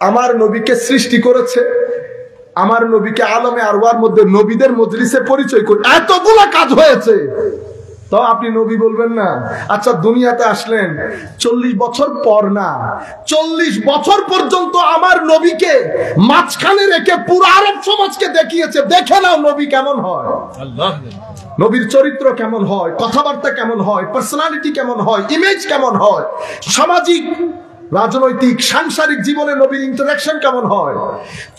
আমার নবীকে সৃষ্টি করেছে, আমার নবীকে আলমে আরওয়ার মধ্যে নবীদের মজলিসে পরিচয় করে এতগুলা কাজ হয়েছে, তো আপনি নবী বলবেন না? আচ্ছা, দুনিয়াতে আসলেন 40 বছর পর না, 40 বছর পর্যন্ত আমার নবীকে মাঝখানে রেখে পুরো আরব সমাজকে দেখিয়েছে। দেখে নাও নবী কেমন হয়, নবীর চরিত্র কেমন হয়, কথাবার্তা কেমন হয়, পার্সোনালিটি কেমন হয়, ইমেজ কেমন হয়, সামাজিক রাজনৈতিক সাংসারিক জীবনে নবীর ইন্টারঅ্যাকশন কেমন হয়।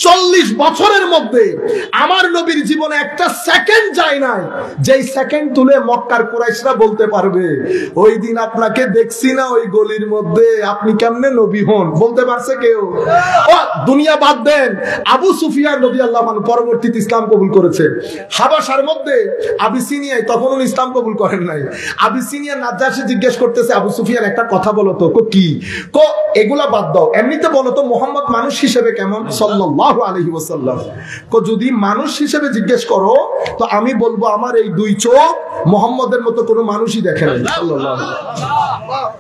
40 বছরের মধ্যে আমার নবীর জীবনে একটা সেকেন্ড যায় নাই যেই সেকেন্ড তুলে মক্কার কুরাইশরা বলতে পারবে ওই দিন আপনাকে দেখছি না ওই গলির মধ্যে, আপনি কেমনে নবী হন, বলতে পারছে কেউ? ও দুনিয়া বাদ দেন, আবু সুফিয়ান রাদিয়াল্লাহু আনহু পরবর্তীতে ইসলাম কবুল করেছে। হাবাসার মধ্যে আবিসিনিয়ায়, তখন উনি ইসলাম কবুল করেন নাই। আবিসিনিয়া নাজ্জাশী জিজ্ঞেস করতেছে, আবু সুফিয়ান একটা কথা বলো তো। কি? এগুলা বাদ দাও, এমনিতে বলো তো মোহাম্মদ মানুষ হিসেবে কেমন সাল্লাল্লাহু আলাইহি ওয়াসাল্লাম। যদি মানুষ হিসেবে জিজ্ঞেস করো তো আমি বলবো আমার এই দুই চোখ মোহাম্মদের মতো কোনো মানুষই দেখে নাই সাল্লাল্লাহু আলাইহি ওয়াসাল্লাম।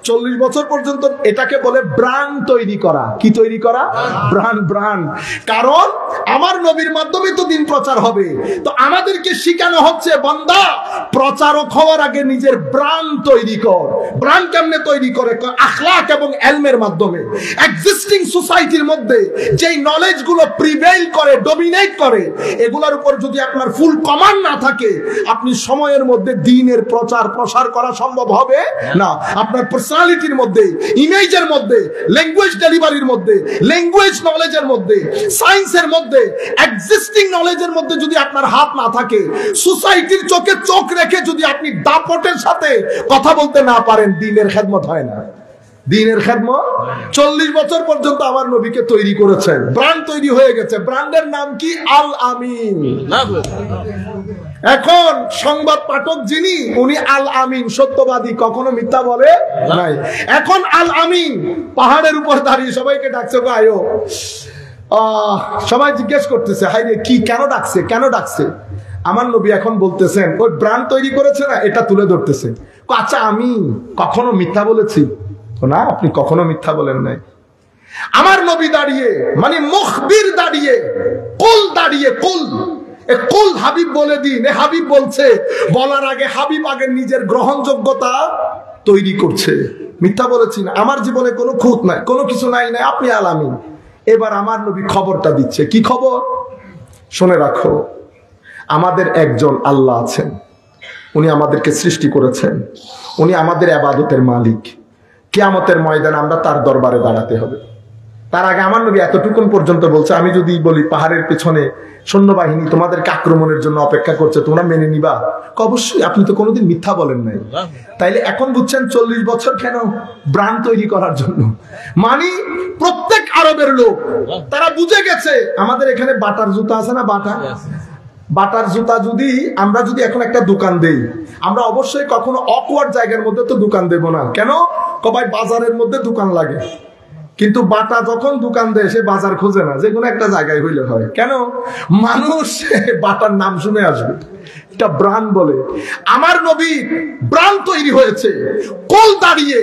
40 বছর পর্যন্ত এটাকে বলে ব্র্যান্ড তৈরি করা। কি তৈরি করা? ব্র্যান্ড। কারণ আমার নবীর মাধ্যমে তো দিন প্রচার হবে, তো আমাদেরকে শিখানো হচ্ছে বান্দা প্রচারক হওয়ার আগে নিজের ব্র্যান্ড তৈরি কর। ব্র্যান্ড কেমনে তৈরি করে? আখলাক এবং ইলমের মাধ্যমে। এক্সিস্টিং সোসাইটির মধ্যে যেই নলেজ গুলো প্রিভেইল করে, ডমিনেট করে, এগুলোর উপর যদি আপনার ফুল কমান্ড না থাকে, আপনি সময়ের মধ্যে দ্বীনের প্রচার প্রসার করা সম্ভব হবে না। আপনার পার্সোনালিটির মধ্যে, ইমেজের মধ্যে, ল্যাঙ্গুয়েজ ডেলিভারির মধ্যে, ল্যাঙ্গুয়েজ নলেজের মধ্যে, সায়েন্সের মধ্যে, এক্সিস্টিং নলেজের মধ্যে যদি আপনার হাত না থাকে, সোসাইটির চোখে চোখ রেখে যদি আপনি দাপটের সাথে কথা বলতে না পারেন, দ্বীনের খেদমত হয় না। দ্বীনের খেদমত 40 বছর পর্যন্ত আমার নবীকে তৈরি করেছেন, ব্র্যান্ড তৈরি হয়ে গেছে। ব্র্যান্ডের নাম কি? আল আমিন। এখন সংবাদ পাঠক যিনি, উনি আল আমিন, সত্যবাদী, কখনো মিথ্যা বলে নাই। এখন আল আমিন পাহাড়ের উপর দাঁড়িয়ে সবাইকে ডাকছে, গো আয়ো। সবাই জিজ্ঞেস করতেছে, হাই রে কি, কেন ডাকছে, কেন ডাকছে? আমার নবী এখন বলতেছেন, ওই ব্র্যান্ড তৈরি করেছে না, এটা তুলে ধরতেছে। আচ্ছা, আমি কখনো মিথ্যা বলেছি? না, আপনি কখনো মিথ্যা বলেন নাই। আমার নবী দাঁড়িয়ে, মানে মুখবির দাঁড়িয়ে, কুল দাঁড়িয়ে, কুল হাবিব বলে দিন। হাবিব বলছে, বলার আগে হাবিব আগে নিজের গ্রহণযোগ্যতা তৈরি করছে। মিথ্যা বলেছি না, আমার জীবনে কোনো খুঁত নাই, কোনো কিছু নাই, আপনি আল আমিন। এবার আমার নবী খবরটা দিচ্ছে। কি খবর? শুনে রাখো, আমাদের একজন আল্লাহ আছেন, উনি আমাদেরকে সৃষ্টি করেছেন, উনি আমাদের ইবাদতের মালিক। কিয়ামতের ময়দানে আমরা তার দরবারে দাঁড়াতে হবে। তার আগে আমার নবী এতটুকুন পর্যন্ত বলছে, আমি যদি বলি পাহাড়ের পেছনে সৈন্যবাহিনী তোমাদেরকে আক্রমণের জন্য অপেক্ষা করছে, তোমরা মেনে নিবা? অবশ্যই। আপনি তো কোনোদিন মিথ্যা বলেন নাই। তাইলে এখন বুঝছেন 40 বছর কেন? ব্র্যান্ড তৈরি করার জন্য। মানে প্রত্যেক আরবের লোক তারা বুঝে গেছে, আমাদের এখানে বাটার জুতা আছে না, বাটার জুতা যদি আমরা এখন একটা দোকান দেই, আমরা অবশ্যই কখনো অকওয়ার্ড জায়গার মধ্যে তো দোকান দেব না। কেন? ভাই বাজারের মধ্যে দোকান লাগে, কিন্তু বাটা যখন দোকান দেয় সে বাজার খোঁজে না, যে কোনো একটা জায়গায় হইলে হয়। কেন? মানুষ বাটার নাম শুনে আসবে, এটা ব্র্যান্ড বলে। আমার নবী ব্র্যান্ড তৈরি হয়েছে, কুল দাঁড়িয়ে।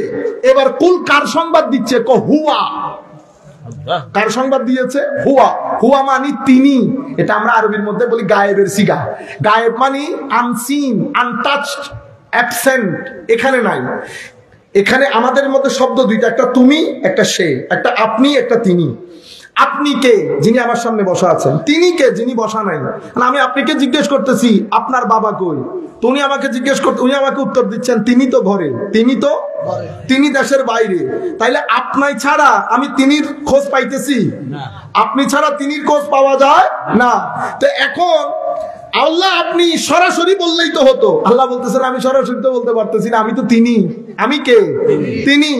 এবার কুল কার সংবাদ দিচ্ছে? হুয়া। কার সংবাদ দিয়েছে? হুয়া। হুয়া মানে তিনি। এটা আমরা আরবির মধ্যে বলি গায়েবের সিগা। গায়েব মানে আনসিন, আনটাচড, অ্যাবসেন্ট, এখানে নাই। এখানে আমাদের মধ্যে শব্দ দুইটা, একটা তুমি, একটা সে, একটা আপনি, একটা তিনি। আপনি কে? যিনি আমার সামনে বসা আছেন। তিনি কে? যিনি বসা নাই। আমি আপনাকে জিজ্ঞেস করতেছি আপনার বাবা কই, তো উনি আমাকে জিজ্ঞেস করতে, উনি আমাকে উত্তর দিচ্ছেন তিনি তো ঘরে, তিনি দেশের বাইরে। তাইলে আপনাই ছাড়া আমি তিনির খোঁজ পাইতেছি? আপনি ছাড়া তিনির খোঁজ পাওয়া যায় না। তো এখন আল্লাহ আপনি সরাসরি বললেই তো হতো। আল্লাহ বলতেছেন আমি সরাসরি তো বলতে পারতেছি না, আমি তো তিনি। আমি কে? তিনি।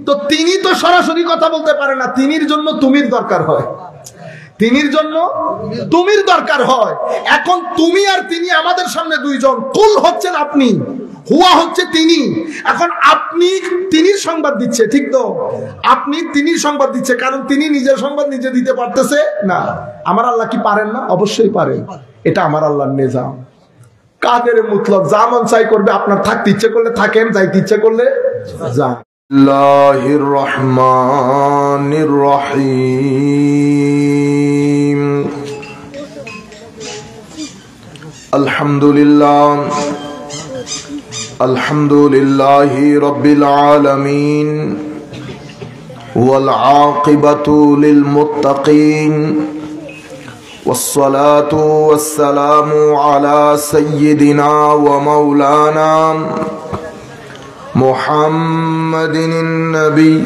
তো তিনি তো সরাসরি কথা বলতে পারে না, তিনির জন্য তুমির দরকার হয়, তিনির জন্য তুমির দরকার হয়। এখন তুমি আর তিনি আমাদের সামনে দুইজন। কুল হচ্ছেন আপনি, হুয়া হচ্ছে তিনি। এখন আপনি তিনির সংবাদ দিচ্ছে, ঠিক তো? আপনি তিনির সংবাদ দিচ্ছে, কারণ তিনি নিজের সংবাদ নিজে দিতে পারতেছে না। আমার আল্লাহ কি পারেন না? অবশ্যই পারেন। এটা আমার আল্লাহর নিজাম। কাদের মুতলক, যা মন চাই করবে। আপনার থাকতে ইচ্ছে করলে থাকেন, যাইতে ইচ্ছে করলে যান। আল্লাহির রহমানির রহিম। الحمد لله رب العالمين والعاقبة للمتقين والصلاة والسلام على سيدنا ومولانا محمد النبي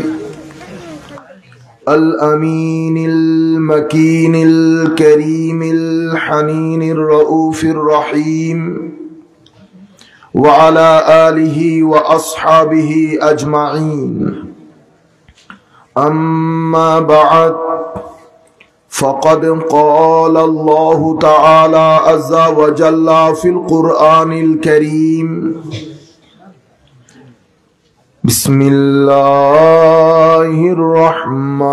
الأمين المكين الكريم الحنين الرؤوف الرحيم وعلى آله وأصحابه أجمعين أما بعد فقد قال الله تعالى عز وجل في القرآن الكريم بسم الله الرحمن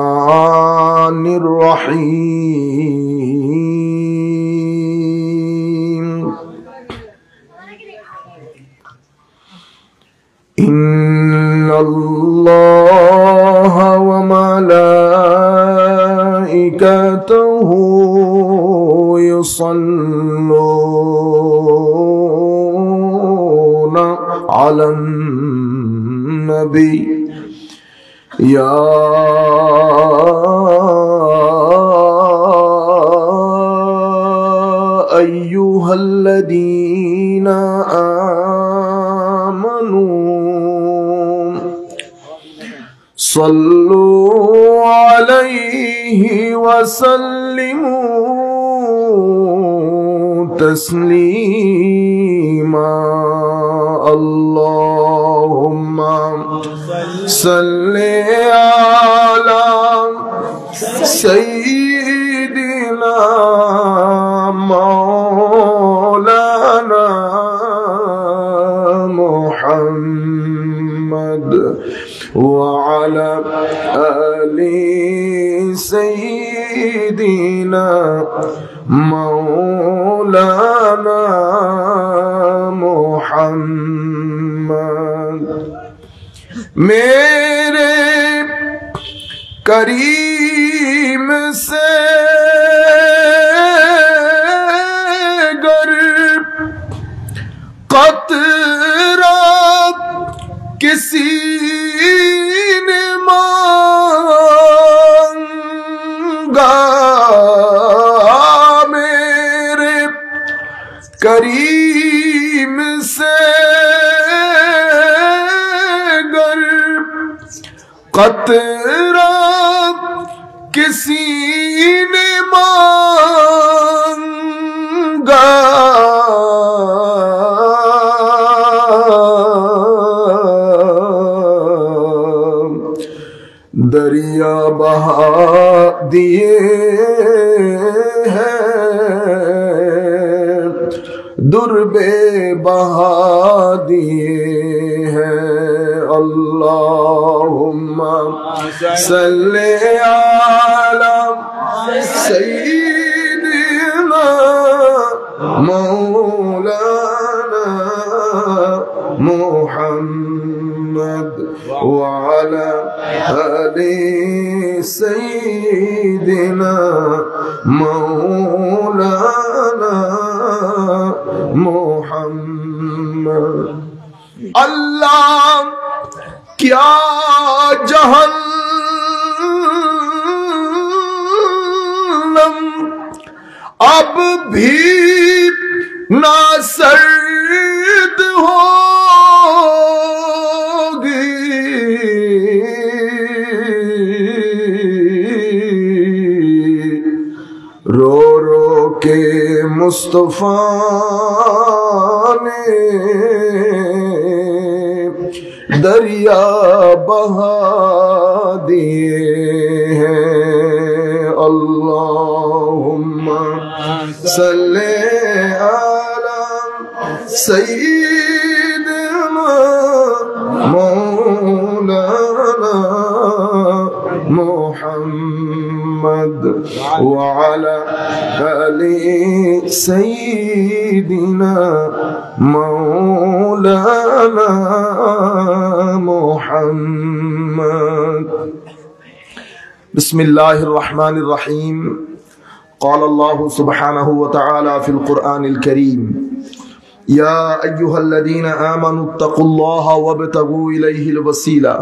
الرحيم إن الله وملائكته يصلون على النبي يا أيها الذين آمنوا صلوا عليه وسلموا تسليما اللهم صل على سيدنا مولانا محمد وعلى آل سيدنا مولانا محمد میرے کریم سے گر قطرہ کسی نے مانگا میرے کریم سے گر قطرہ کسی نے مانگا دریا بہا دیے ہیں دربے بہا دیے ہیں اللہم صلی علی سیدنا مولانا محمد وعلى آل سيدنا مولانا محمد اللہ کیا جہنم اب بھی نہ سرد ہوگی رو رو کے مصطفیٰ نے دریا بہا دیے ہیں اللہم صلی علی سیدنا مولانا محمد وعلى آل سيدنا مولانا محمد بسم اللہ الرحمن الرحیم قال الله سبحانه وتعالى في القرآن الكريم يا أيها الذين آمنوا اتقوا الله وابتغوا إليه الوسيلة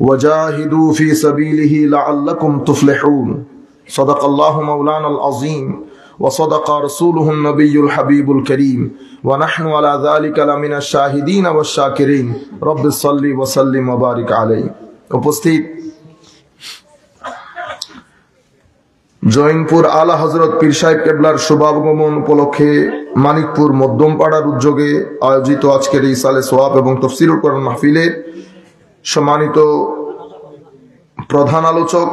وجاهدوا في سبيله لعلكم تفلحون صدق الله مولانا العظيم وصدق رسوله النبي الحبيب الكريم ونحن على ذلك لمن الشاهدين والشاكرين رب صل وسلم وبارك عليه উপস্থিত জয়ন্তপুর আলা হযরত পীর সাহেব কেবলার শুভাগমন উপলক্ষে মানিকপুর মধ্যমপাড়ার উদ্যোগে আয়োজিত আজকের এই সালে সোয়াব এবং তাফসীরুল কোরআন মাহফিলে সম্মানিত প্রধান আলোচক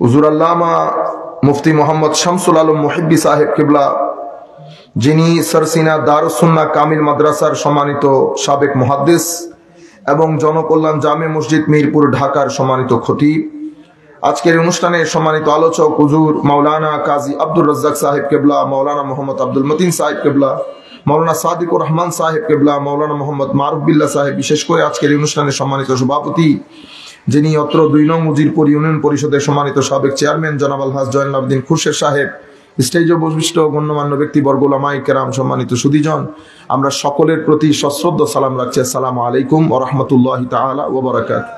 হুজুর আল্লামা মুফতি মোহাম্মদ শামসুল আলম মুহিব্বি সাহেব কেবলা, যিনি সরসিনা দারুস সুন্নাহ কামিল মাদ্রাসার সম্মানিত সাবেক মুহাদ্দিস এবং জনকল্যাণ জামে মসজিদ মিরপুর ঢাকার সম্মানিত খতিব, আজকের অনুষ্ঠানে সম্মানিত আলোচক হুজুর মাওলানা কাজী আব্দুর রাজ্জাক সাহেব কেবলা, মাওলানা মোহাম্মদ আব্দুল মতিন সাহেব কেবলা, মাওলানা সাদিকুর রহমান সাহেব কেবলা, মাওলানা মোহাম্মদ মারুফ বিল্লাহ সাহেব, বিশেষ করে আজকের অনুষ্ঠানে সম্মানিত সভাপতি যিনি অত্র 2 নং উজিরপুর ইউনিয়ন পরিষদের সম্মানিত সাবেক চেয়ারম্যান জনাব আলহাজ জয়নুল আবেদিন খুরশেদ সাহেব, স্টেজে বৈশিষ্ট্য গণ্যমান্য ব্যক্তিবর্গ, উলামায়ে কেরাম, সম্মানিত সুধীজন, আমরা সকলের প্রতি সশ্রদ্ধ সালাম রাখছি। আসসালামু আলাইকুম ওয়া রাহমাতুল্লাহি তাআলা ওয়া বারাকাতুহু।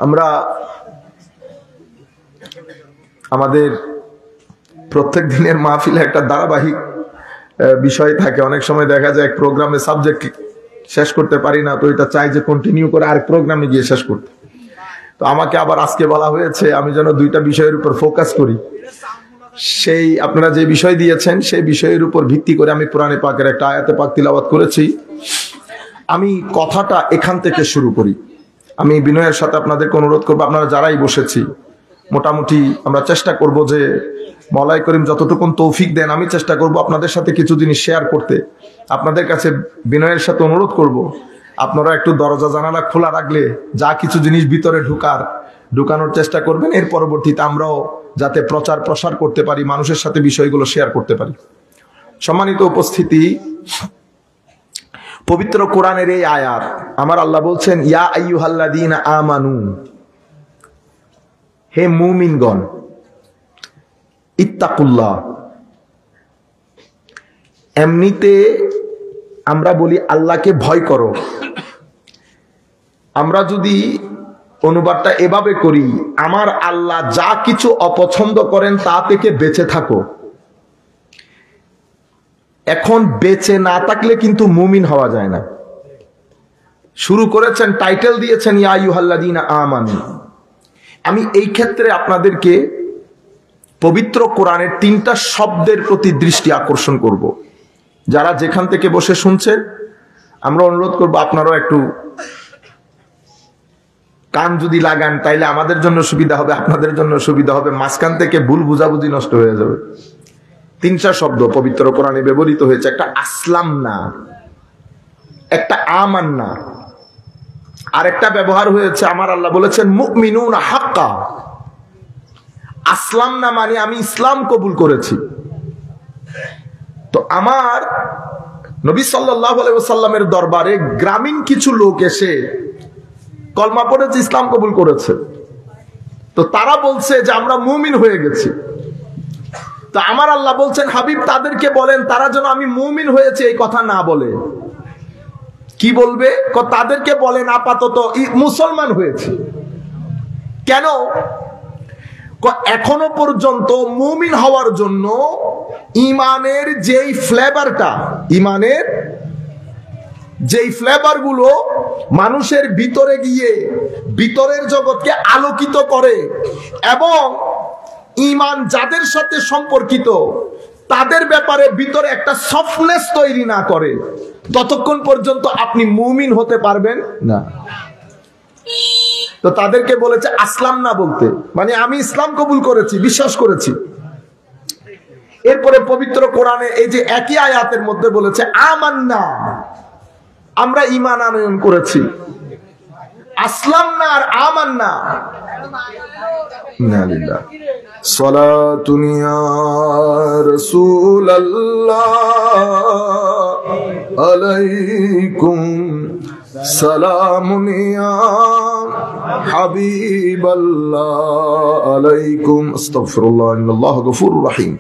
আমরা আমাদের প্রত্যেক দিনের মাহফিলে একটা ধারাবাহিক বিষয় থাকে। অনেক সময় দেখা যায় এক প্রোগ্রামে সাবজেক্ট শেষ করতে পারি না, তো এটা চাই যে কন্টিনিউ করে আরেক প্রোগ্রামে গিয়ে শেষ করতে। তো আমাকে আবার আজকে বলা হয়েছে আমি যেন 2টা বিষয়ের উপর ফোকাস করি। সেই আপনারা যে বিষয় দিয়েছেন সেই বিষয়ের উপর ভিত্তি করে আমি কোরআনে পাকের একটা আয়াতে পাক তিলাওয়াত করেছি। আমি কথাটা এখান থেকে শুরু করি। আমি বিনয়ের সাথে আপনাদেরকে অনুরোধ করবো, আপনারা যারাই বসেছি মোটামুটি আমরা চেষ্টা করব যে মওলাই করিম যতটুকুন তৌফিক দেন আমি চেষ্টা করব আপনাদের সাথে কিছু জিনিস শেয়ার করতে। আপনাদের কাছে বিনয়ের সাথে অনুরোধ করব, আপনারা একটু দরজা জানালা খোলা রাখলে যা কিছু জিনিস ভিতরে ঢুকানোর চেষ্টা করবেন। এর পরবর্তীতে আমরাও যাতে প্রচার প্রসার করতে পারি, মানুষের সাথে বিষয়গুলো শেয়ার করতে পারি। সম্মানিত উপস্থিতি, পবিত্র কোরআনের এই আয়াত আমার আল্লাহ বলছেন ইয়া আইয়ুহাল্লাযীনা আমানু, হে মুমিনগণ, ইত্তাকুল্লাহ। এমনিতে আমরা বলি আল্লাহকে ভয় করো। আমরা যদি অনুবাদটা এভাবে করি, আমার আল্লাহ যা কিছু অপছন্দ করেন তা থেকে বেঁচে থাকো। এখন বেঁচে না থাকলে কিন্তু মুমিন হওয়া যায় না। শুরু করেছেন, টাইটেল দিয়েছেন ইয়া আইয়ুহাল্লাযীনা আমানু। আমি এই ক্ষেত্রে আপনাদেরকে পবিত্র কোরআনের 3টা শব্দের প্রতি দৃষ্টি আকর্ষণ করব। যারা যেখান থেকে বসে শুনছেন আমরা অনুরোধ করব আপনারাও একটু কান যদি লাগান তাইলে আমাদের জন্য সুবিধা হবে, আপনাদের জন্য সুবিধা হবে, মাঝখান থেকে ভুল বুঝাবুঝি নষ্ট হয়ে যাবে। 3টা শব্দ পবিত্র কোরআনে ব্যবহৃত হয়েছে। একটা আসলাম না, একটা আমান না, আর একটা ব্যবহার হয়েছে আমার আল্লাহ বলেছেন মুমিনুনা হাক্কা। আসলাম না মানে আমি ইসলাম কবুল করেছি। তো আমার নবী সাল্লাল্লাহু আলাইহি ওয়াসাল্লামের দরবারে গ্রামীণ কিছু লোক এসে কলমা পড়েছে, ইসলাম কবুল করেছে। তো তারা বলছে যে আমরা মুমিন হয়ে গেছি। তো আমার আল্লাহ বলছেন হাবিব তাদেরকে বলেন তারা যেন আমি মুমিন হয়েছে এই কথা না বলে। কি বলবে? তাদেরকে বলেন আপাতত মুসলমান হয়েছে। কেন? এখনো পর্যন্ত মুমিন হওয়ার জন্য ইমানের যেই ফ্লেভারটা, ইমানের যেই ফ্লেভার গুলো মানুষের ভিতরে গিয়ে ভিতরের জগৎকে আলোকিত করে এবং ইমান যাদের সাথে সম্পর্কিত তাদের ব্যাপারে ভিতরে একটা সফটনেস তৈরি না করে ততক্ষণ পর্যন্ত আপনি মুমিন হতে পারবেন না। তো তাদেরকে বলেছে আসলাম না বলতে, মানে আমি ইসলাম কবুল করেছি, বিশ্বাস করেছি। এরপরে পবিত্র কোরআনে এই যে একই আয়াতের মধ্যে বলেছে আমান্না, আমরা ঈমান আনয়ন করেছি। আসলাম না আর আমান্না। ইন্না লিল্লাহি সালাতুন ইয়া রাসূলুল্লাহ আলাইকুম সালামুন ইয়া হাবিবাল্লাহ আলাইকুম আস্তাগফিরুল্লাহ ইন্নাল্লাহা গফুরুর রহিম।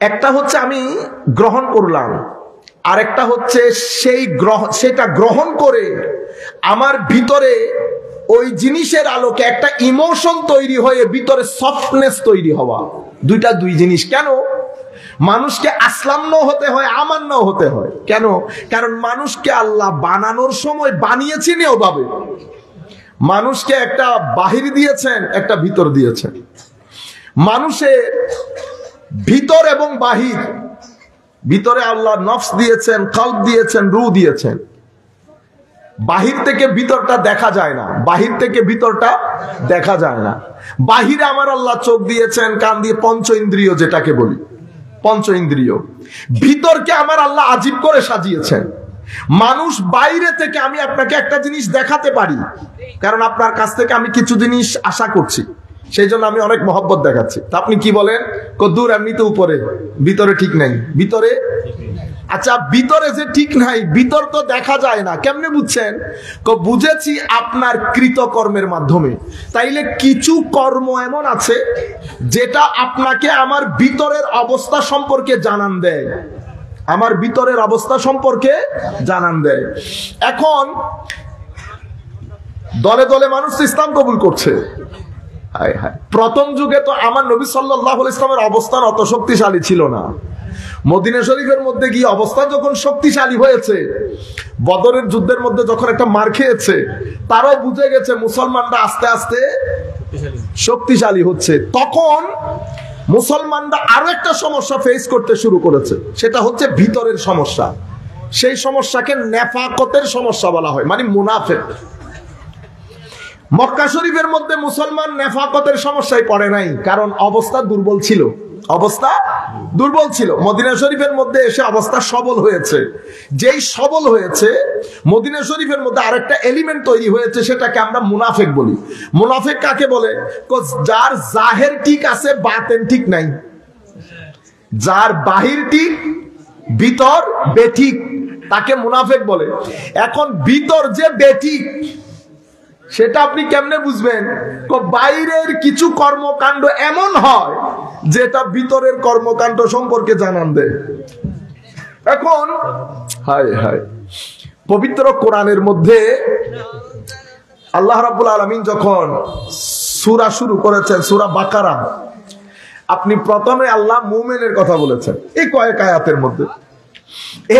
একটা হচ্ছে আমি গ্রহণ করলাম, আরেকটা হচ্ছে সেটা গ্রহণ করে আমার ভিতরে ওই জিনিসের আলোকে একটা ইমোশন তৈরি হয়ে ভিতরে সফটনেস তৈরি হওয়া। দুইটা দুই জিনিস। কেন মানুষকে আসলাম হতে হয়, আমান্য হতে হয়? কেন? কারণ মানুষকে আল্লাহ বানানোর সময় বানিয়েছেন ওভাবে। মানুষকে একটা বাহির দিয়েছেন, একটা ভিতর দিয়েছেন। মানুষের ভিতর এবং বাহির, ভিতরে আল্লাহ নফস দিয়েছেন, কলব দিয়েছেন, রূহ দিয়েছেন। বাহির থেকে ভিতরটা দেখা যায় না, বাহির থেকে ভিতরটা দেখা যায় না। বাহিরে আমার আল্লাহ চোখ দিয়েছেন, কান দিয়ে, পঞ্চ ইন্দ্রিয় যেটাকে বলি, পঞ্চ ইন্দ্রিয়। ভিতরকে আমার আল্লাহ আজীব করে সাজিয়েছেন। মানুষ বাইরে থেকে আমি আপনাকে একটা জিনিস দেখাতে পারি, কারণ আপনার কাছ থেকে আমি কিছু জিনিস আশা করছি, সেই জন্য আমি অনেক মহব্বত দেখাচ্ছি। তা আপনি কি বলেন? কদ্দুর এমনিতে উপরে, ভিতরে ঠিক নাই। ভিতরে, আচ্ছা ভিতরে যে ঠিক নাই, ভিতর তো দেখা যায় না, কেমনে বুঝছেন? বুঝেছি আপনার কৃতকর্মের মাধ্যমে। তাইলে কিছু কর্ম এমন আছে যেটা আপনাকে আমার ভিতরের অবস্থা সম্পর্কে জানান দেয়, আমার ভিতরের অবস্থা সম্পর্কে জানান দেয়। এখন দলে দলে মানুষ ইসলাম কবুল করছে। প্রথম যুগে তো আমার নবী সাল্লাল্লাহু আলাইহি ইসলামের অবস্থান অত শক্তিশালী ছিল না। মদিনা শরীফের মধ্যে গিয়ে অবস্থান যখন শক্তিশালী হয়েছে, বদরের যুদ্ধের মধ্যে যখন একটা মার খেয়েছে, তারাও বুঝে গেছে মুসলমানরা আস্তে আস্তে শক্তিশালী হচ্ছে। তখন মুসলমানরা আরো একটা সমস্যা ফেস করতে শুরু করেছে, সেটা হচ্ছে ভিতরের সমস্যা। সেই সমস্যাকে নেফাকতের সমস্যা বলা হয়, মানে মুনাফিক। মক্কা শরীফের মধ্যে মুসলমান নেফাকতের সমস্যায় পড়ে নাই, কারণ অবস্থা দুর্বল ছিল, অবস্থা দুর্বল ছিল। মদিনা শরীফের মধ্যে এসে অবস্থা সবল হয়েছে। যেই সবল হয়েছে, মদিনা শরীফের মধ্যে আরেকটা এলিমেন্ট তৈরি হয়েছে, সেটাকে আমরা মুনাফিক বলি। মুনাফিক কাকে বলে? যার জাহের ঠিক আছে, বাতেন ঠিক নাই। যার বাহির ঠিক, ভিতর বেঠিক, তাকে মুনাফিক বলে। এখন ভিতর যে বেঠিক, সেটা আপনি কেমনে বুঝবেন? বাইরের কিছু কর্মকাণ্ড এমন হয় যেটা ভিতরের কর্মকাণ্ড সম্পর্কে জানান দেয়। এখন হায় হায়, পবিত্র কোরআনের মধ্যে আল্লাহ রাব্বুল আলামিন যখন সূরা শুরু করেছেন, সূরা বাকারা, আপনি প্রথমে আল্লাহ মুমিনের কথা বলেছেন এই কয়েক আয়াতের মধ্যে।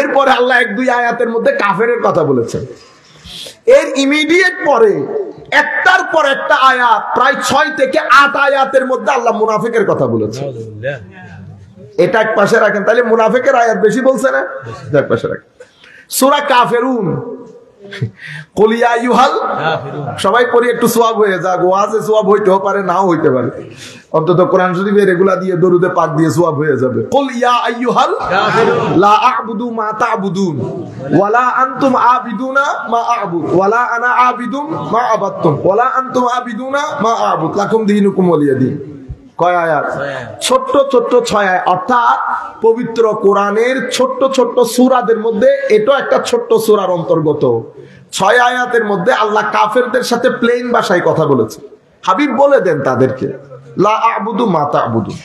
এরপরে আল্লাহ এক দুই আয়াতের মধ্যে কাফেরের কথা বলেছেন। এর ইমিডিয়েট পরে একটার পর একটা আয়াত, প্রায় 6 থেকে 8 আয়াতের মধ্যে আল্লাহ মুনাফিকের কথা বলেছে। এটা এক পাশে রাখেন, তাহলে মুনাফিকের আয়াত বেশি বলছে না? এক পাশে রাখেন। সূরা কাফিরুন, কুল ইয়া আইয়ুহাল, সবাই পড়ি একটু সওয়াব হয়ে যাক। ওয়াজে সওয়াব হইতেও পারে, নাও হইতে পারে, অন্তত কোরআন শরীফে রেগুলার দিয়ে দরুদে পাক দিয়ে সওয়াব হয়ে যাবে। কুল ইয়া আইয়ুহাল কাফিরুন লা আ'বুদু মা তা'বুদুন ওয়ালা আনতুম আবিদুনা মা আ'বুদ ওয়ালা আনা আবিদুম মা আবাদতুম ওয়ালা আনতুম আবিদুনা মা আ'বুদ লাকুম দীনুকুম ওয়ালিয়া দীন। কয় আয়াত? ছোট্ট ছোট্ট 6 আয়াত। অর্থাৎ পবিত্র কোরআনের ছোট্ট ছোট্ট সূরাদের মধ্যে এটা একটা ছোট্ট সূরার অন্তর্গত। 6 আয়াতের মধ্যে আল্লাহ কাফেরদের সাথে প্লেন ভাষায় কথা বলেছে। হাবিব বলে দেন তাদেরকে, লা আ'বুদু মা তা'বুদুন,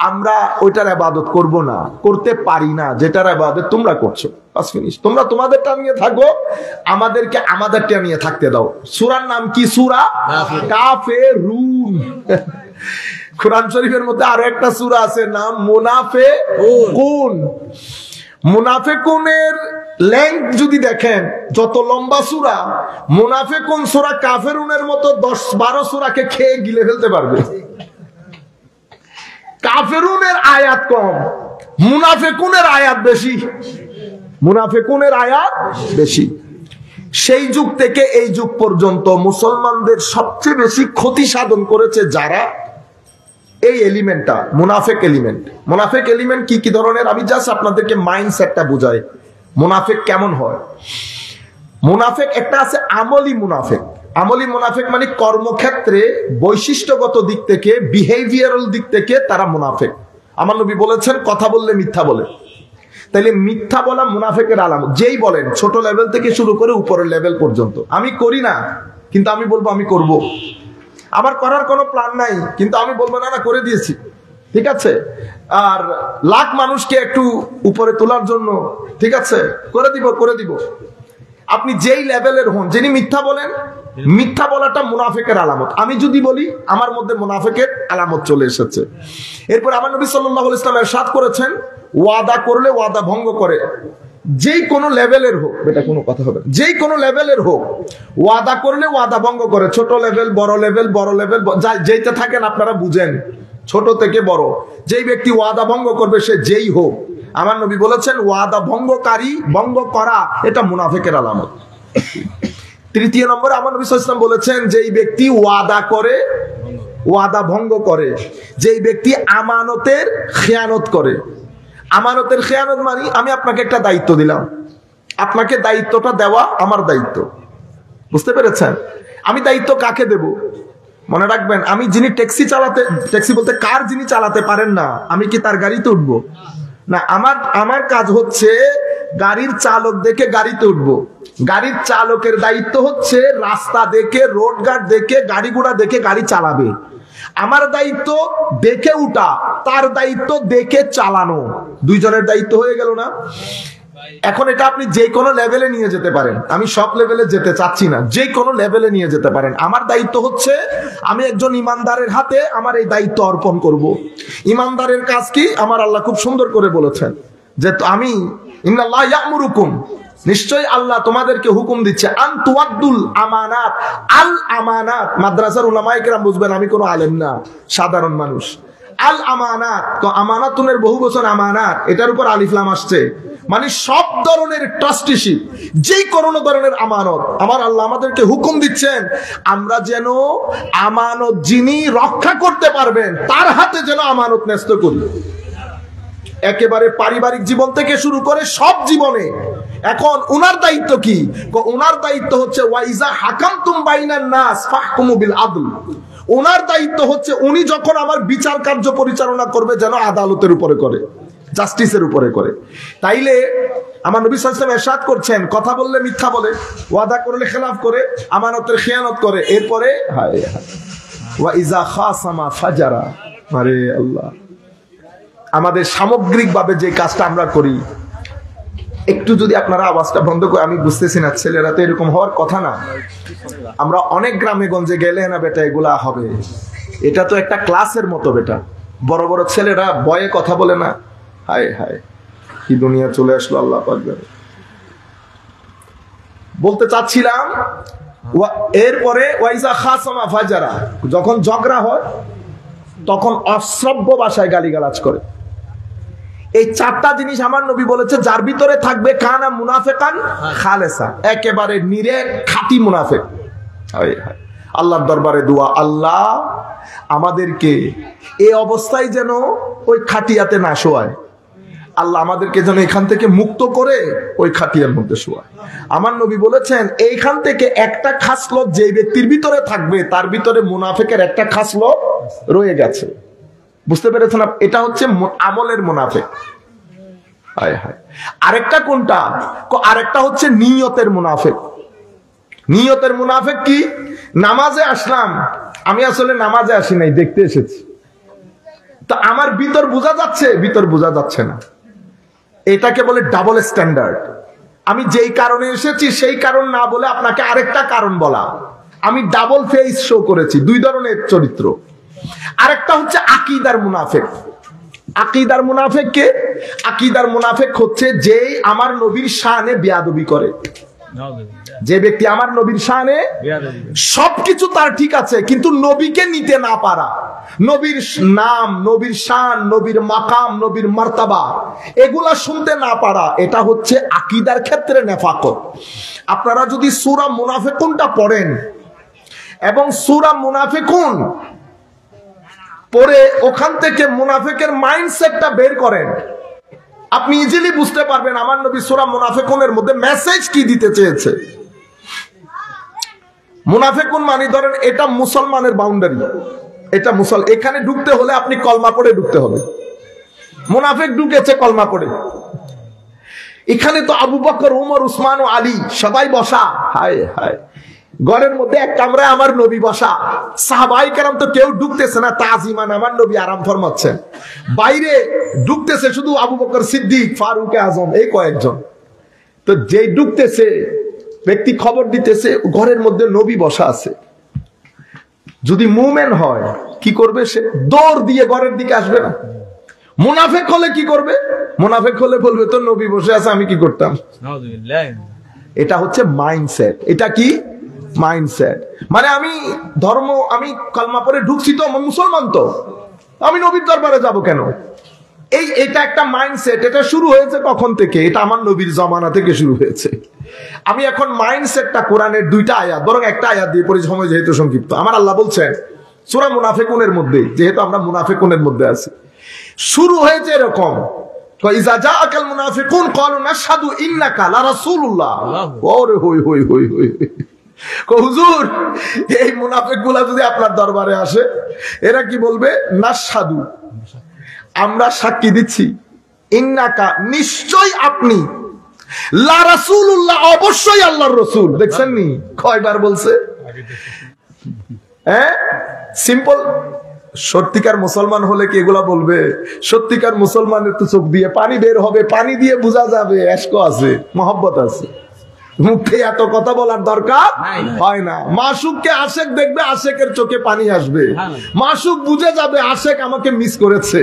আমরা ওইটার ইবাদত করব না, করতে পারি না যেটার ইবাদত তোমরা করছো। বাস ফিনিশ। তোমরা তোমাদেরটা নিয়ে থাকো, আমাদেরকে আমাদেরটা নিয়ে থাকতে দাও। সূরার নাম কি? সূরা কাফিরুন। কোরআন শরীফের মধ্যে আরো একটা সূরা আছে, নাম মুনাফিকুন। মুনাফিকুনের লেংথ যদি দেখেন, যত লম্বা সূরা, মুনাফিকুন সূরা কাফিরুনের মতো 10-12 সূরাকে খেয়ে গিলে ফেলতে পারবে। কাফিরুনের আয়াত কম, মুনাফিকুনের আয়াত বেশি। মুনাফিকুনের আয়াত বেশি। সেই যুগ থেকে এই যুগ পর্যন্ত মুসলমানদের সবচেয়ে বেশি ক্ষতি সাধন করেছে যারা, এই এলিমেন্টটা মুনাফিক এলিমেন্ট। মুনাফিক এলিমেন্ট কি কি ধরনের, আমি জাস্ট আপনাদেরকে মাইন্ডসেটটা বুঝাই। মুনাফিক কেমন হয়? মুনাফিক একটা আছে আমলি মুনাফিক। আমলি মুনাফিক মানে কর্মক্ষেত্রে বৈশিষ্ট্যগত দিক থেকে, বিহেভিয়ারাল দিক থেকে তারা মুনাফিক। আমার নবী বলেছেন কথা বললে মিথ্যা বলে। তাইলে মিথ্যা বলা মুনাফিকের আলামত। যেই বলেন, ছোট লেভেল থেকে শুরু করে উপরের লেভেল পর্যন্ত, আমি করি না কিন্তু আমি বলবো আমি করব, আমার করার কোনো প্ল্যান নাই কিন্তু আমি বলবো না না করে দিয়েছি, ঠিক আছে। আর লাখ মানুষকে একটু উপরে তোলার জন্য, ঠিক আছে, করে দিব। আপনি যেই লেভেলের হন, যিনি মিথ্যা বলেন, মিথ্যা বলাটা মুনাফিকের আলামত। আমি যদি বলি আমার মধ্যে মুনাফিকের আলামত চলে এসেছে। এরপর আমার নবী সাল্লাল্লাহু আলাইহি ওয়াসাল্লাম ইরশাদ করেছেন, ওয়াদা করলে ওয়াদা ভঙ্গ করে, যেই কোনো লেভেলের হোক, এটা কোনো কথা হবে না, যেই কোনো লেভেলের হোক, ওয়াদা করলে ওয়াদা ভঙ্গ করে। ছোট লেভেল, বড় লেভেল, যেইতে থাকেন আপনারা বুঝেন, ছোট থেকে বড়, যেই ব্যক্তি ওয়াদা ভঙ্গ করবে সে যেই হোক, আমার নবী বলেছেন ওয়াদা ভঙ্গকারী, ভঙ্গ করা এটা মুনাফিকের আলামত। তৃতীয় নম্বরে আমার নবী সাল্লাল্লাহু আলাইহি ওয়াসাল্লাম বলেছেন, যেই ব্যক্তি ওয়াদা করে ওয়াদা ভঙ্গ করে, যেই ব্যক্তি আমানতের খেয়ানত করে। আমানতের খেয়ানত মানে আমি আপনাকে একটা দায়িত্ব দিলাম, আপনাকে দায়িত্বটা দেওয়া আমার দায়িত্ব, বুঝতে পেরেছেন? আমি দায়িত্ব কাকে দেব? মনে রাখবেন, আমি যিনি ট্যাক্সি বলতে কার যিনি চালাতে পারেন না, আমি কি তার গাড়িতে উঠবো না? আমার কাজ হচ্ছে গাড়ির চালক দেখে গাড়িতে উঠবো। গাড়ির চালকের দায়িত্ব হচ্ছে রাস্তা দেখে, রোড ঘাট দেখে, গাড়ি ঘোড়া দেখে গাড়ি চালাবে। আমার দায়িত্ব দেখে উঠা, তার দায়িত্ব দেখে চালানো, দুইজনের দায়িত্ব হয়ে গেল না? এখন এটা আপনি যে কোনো লেভেলে নিয়ে যেতে পারেন, আমি সব লেভেলে যেতে চাচ্ছি না, যে কোনো লেভেলে নিয়ে যেতে পারেন। আমার দায়িত্ব হচ্ছে আমি একজন ইমানদারের হাতে আমার এই দায়িত্ব অর্পণ করব। ইমানদারের কাজ কি? আমার আল্লাহ খুব সুন্দর করে বলেছেন যে আমি ইন্নাল্লাহ ইয়া'মুরুকুম, নিশ্চয়ই আল্লাহ তোমাদেরকে হুকুম দিচ্ছে, আন তুআদ্দুল আমানাত, আল আমানাত। মাদ্রাসার উলামায়ে কেরাম বুঝবেন, আমি কোনো আলেম না, সাধারণ মানুষ। আল আমানাত, তো আমানাতুনের বহু বচন আমানাত, এটার উপর আলিফ লাম আসছে, মানে সব ধরনের ট্রাস্টিশিপ, যেই কোনো ধরনের আমানত আমার আল্লাহ আমাদেরকে হুকুম দিচ্ছেন আমরা যেন আমানত যিনি রক্ষা করতে পারবেন তার হাতে যেন আমানত ন্যস্ত করি। একেবারে পারিবারিক জীবন থেকে শুরু করে সব জীবনে। এখন উনার দায়িত্ব কি? উনার দায়িত্ব হচ্ছে ওয়াইজা হাকামতুম বাইনান নাস ফাহকুমু বিল আদল। ওনার দায়িত্ব হচ্ছে উনি যখন আমার বিচার কার্য পরিচালনা করবে যেন আদালতের উপরে করে, জাস্টিসের উপরে করে। তাইলে আমার নবী সাল্লাল্লাহু আলাইহি ওয়াসাল্লাম ইরশাদ করছেন, কথা বললে মিথ্যা বলে, ওয়াদা করলে খেলাফ করে, আমানতের খেয়ানত করে, এরপরে হায় ওয়া ইজা খাসামা ফাজারা। আরে আল্লাহ, আমাদের সামগ্রিকভাবে যে কাজটা আমরা করি, একটু যদি আপনারা আওয়াজটা বন্ধ করে, আমি বুঝতেছি না, ছেলেরা তো এরকম হওয়ার কথা না। আমরা অনেক গ্রামে গঞ্জে গেলে না বেটা এগুলা হবে, এটা তো একটা ক্লাসের মতো বেটা, বড় বড় ছেলেরা ভয়ে কথা বলে না। হায় হায়, কি দুনিয়া চলে আসলো আল্লাহ পাক জানে। বলতে চাচ্ছিলাম, এরপরে ওয়াইজা খাসামা ফাজারা, যখন ঝগড়া হয় তখন অশ্রব্য ভাষায় গালিগালাজ করে। এই চারটা জিনিস আমার নবী বলেছে যার ভিতরে থাকবে কানা মুনাফিকান খালেসা, একেবারে নিরেট খাঁটি মুনাফিক। আল্লাহর দরবারে দোয়া, আল্লাহ আমাদেরকে এই অবস্থায় যেন ওই খাটিয়াতে না শোয়ায়, আল্লাহ আমাদেরকে যেন এখান থেকে মুক্ত করে ওই খাটিয়ার মধ্যে শোয়ায়। আমার নবী বলেছেন এইখান থেকে একটা খাসলত যে ব্যক্তির ভিতরে থাকবে তার ভিতরে মুনাফিকের একটা খাসলত রয়ে গেছে। বুঝতে পেরেছেন? এটা হচ্ছে আমলের মুনাফিক। হায় হায়, আরেকটা কোনটা? আরেকটা হচ্ছে নিয়তের মুনাফিক। নিয়তের মুনাফিক কি? নামাজে আসলাম, আমি আসলে নামাজে আসি নাই, দেখতে এসেছি, তো আমার ভিতর বোঝা যাচ্ছে, ভিতর বোঝা যাচ্ছে না। এটাকে বলে ডাবল স্ট্যান্ডার্ড। আমি যেই কারণে এসেছি সেই কারণ না বলে আপনাকে আরেকটা কারণ বলা, আমি ডাবল ফেস শো করেছি। দুই ধরনের চরিত্র। আরেকটা হচ্ছে আকীদার মুনাফিক। আকীদার মুনাফিক কে? আকীদার মুনাফিক হচ্ছে যে আমার নবীর শানে বেয়াদবি করে। যে ব্যক্তি আমার নবীর শানে সবকিছু তার ঠিক আছে কিন্তু নবীকে নিতে না পারা, নবীর নাম, নবীর শান, নবীর মাকাম, নবীর মার্তাবা এগুলা শুনতে না পারা, এটা হচ্ছে আকীদার ক্ষেত্রে নেফাকত। আপনারা যদি সূরা মুনাফিকুনটা পড়েন এবং সূরা মুনাফিকুন পড়ে ওখান থেকে মুনাফিকের মাইন্ডসেটটা বের করেন, আপনি ইজিলি বুঝতে পারবেন আমার নবী সূরা মুনাফিকুনের মধ্যে মেসেজ কি দিতে চেয়েছে। মুনাফিকুন মানে ধরেন এটা মুসলমানের বাউন্ডারি, এটা এখানে ঢুকতে হলে আপনি কলমা পড়ে ঢুকতে হবে। মুনাফিক ঢুকেছে কলমা পড়ে, এখানে তো আবু বকর, ওমর, উসমান ও আলী সবাই বসা। হায় হায়, ঘরের মধ্যে এক কামরায় আমার নবী বসা, সাহাবায়ে কেরাম তো কেউ ঢুকতেছে না, তাজিমান আমার নবী আরাম ফরমাচ্ছেন। বাইরে ঢুকতেছে শুধু আবু বকর সিদ্দিক, ফারুক আজম, এই কয়েকজন। তো যেই ঢুকতেছে ব্যক্তি খবর দিতেছে ঘরের মধ্যে নবী বসা আছে। যদি মুমিন হয় কি করবে? সে দৌড় দিয়ে ঘরের দিকে আসবে না। মুনাফিক হলে কি করবে? মুনাফিক হলে বলবে তো নবী বসে আছে, আমি কি করতাম? এটা হচ্ছে মাইন্ডসেট। এটা কি মাইন্ডসেট? মানে আমি ধর্ম, আমি কালমা পরে ঢুকছি তো, মুসলমান তো, আমি নবীর দরবারে যাব কেন? এটা একটা মাইন্ডসেট। এটা শুরু হয়েছে কখন থেকে? এটা আমার নবীর জামানা থেকে শুরু হয়েছে। আমি এখন মাইন্ডসেটটা কোরআনের 2টা আয়াত, বরং একটা আয়াত দিয়ে পড়ি, সময় যেহেতু সংক্ষিপ্ত। আমার আল্লাহ বলছেন সূরা মুনাফিকুনের মধ্যে, যেহেতু আমরা মুনাফিকুনের মধ্যে আছি, শুরু হয়েছে এরকম, ইযা জাআকাল মুনাফিকুন ক্বালু নাশহাদু ইন্নাকা লারাসূলুল্লাহ। ওরে হই হই হই হই, হুজুর এই মুনাফিকগুলা যদি আপনার দরবারে আসে, এরা কি বলবে? নাশহাদু, আমরা সাক্ষী দিচ্ছি, ইন্নাকা, নিশ্চয় আপনি, লা রাসূলুল্লাহ, অবশ্যই আল্লাহর রাসূল। দেখছেন নি কয়বার বলছে? হ্যাঁ, সিম্পল। সত্যিকার মুসলমান হলে কি এগুলা বলবে? সত্যিকার মুসলমানের তো চোখ দিয়ে পানি বের হবে, পানি দিয়ে বোঝা যাবে ইশক আছে, মহব্বত আছে। মুখে এত কথা বলার দরকার হয় না। মাসুককে আশেক দেখবে, আশেকের চোখে পানি আসবে। মাসুক বুঝে যাবে আশেক আমাকে মিস করেছে।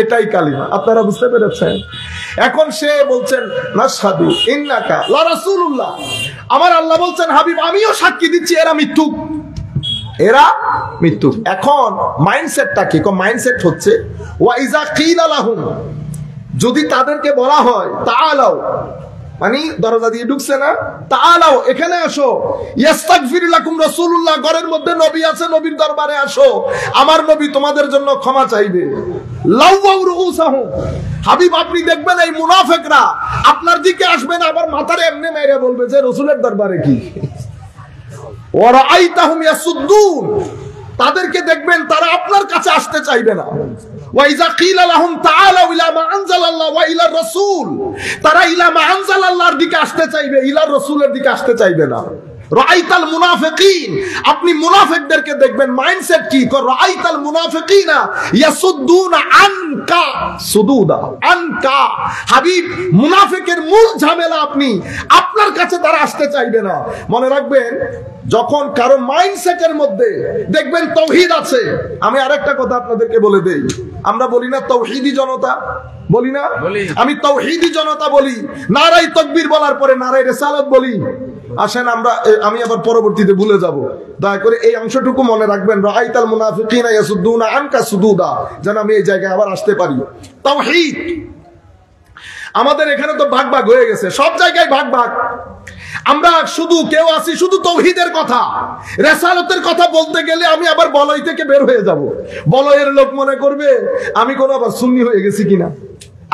এটাই কালিমা। আপনারা বুঝতে পেরেছেন? এখন সে বলছেন নাশহাদু ইন্নাকা লা রাসূলুল্লাহ। আমার আল্লাহ বলছেন হাবিব আমিও সাক্ষী দিচ্ছি এরা মিথ্যুক, এরা মৃত্যু। এখন মাইন্ডসেটটা কি? মাইন্ডসেট হচ্ছে ওয়া ইযা কিলা লাহুম, যদি তাদেরকে বলা হয় তাআলাও, মানে দরজা দিয়ে ঢুকছে না, তাআলাও এখানে আসো, ইস্তাগফির লাকুম রাসূলুল্লাহ, ঘরের মধ্যে নবী আছে, নবীর দরবারে আসো, আমার নবী তোমাদের জন্য ক্ষমা চাইবে। লাওয়াউ রুউসাহুম, হাবিব আপনি দেখবেন এই মুনাফিকরা আপনার দিকে আসবে না, আবার মাথারে এমনি মেরে বলবে যে রাসূলের দরবারে কি। ওয়ারাআইতাহুম ইয়াসুদ্দুন, তাদেরকে দেখবেন তারা আপনার কাছে আসতে চাইবে না। ওয়াইজা কিলা লাহুম তাআলাউ ইলা মা আনজালাল্লাহু ওয়া ইলার রাসূল, তারা ইলা মা আনজালাল্লাহর দিকে আসতে চাইবে, ইলার রাসূলের দিকে আসতে চাইবে না। রাআইতাল মুনাফিকিন, আপনি মুনাফিকদেরকে দেখবেন। মাইন্ডসেট কি? রাআইতাল মুনাফিকিনা ইয়াসুদ্দুনা আনকা সুদুদা, আনকা, হাবিব মুনাফিকের মূল ঝামেলা আপনি, আপনার কাছে তারা আসতে চাইবে না। মনে রাখবেন, যখন কারো মাইন্ডসেটের মধ্যে দেখবেন তাওহীদ আছে। আমি আরেকটা কথা আপনাদেরকে বলে দেই, আমরা বলি না তাওহীদি জনতা, বলি না? আমি তাওহীদি জনতা বলি, নারায়ে তাকবীর বলার পরে নারায়ে রিসালাত বলি। আসেন আমি আবার পরবর্তীতে ভুলে যাব, দয়া করে এই অংশটুকু মনে রাখবেন, রাআইতাল মুনাফিকিনা ইয়াসুদ্দুনা আনকা সুদুদা, যেন আমি এই জায়গায় আবার আসতে পারি। তাওহীদ আমাদের এখানে তো ভাগ ভাগ হয়ে গেছে, সব জায়গায় ভাগ ভাগ। আমরা শুধু কেউ আছি শুধু তাওহীদের কথা, রিসালাতের কথা বলতে গেলে আমি আবার বলয় থেকে বের হয়ে যাব। বলয়ের লোক মনে করবে আমি কোন আবার সুন্নি হয়ে গেছি কিনা।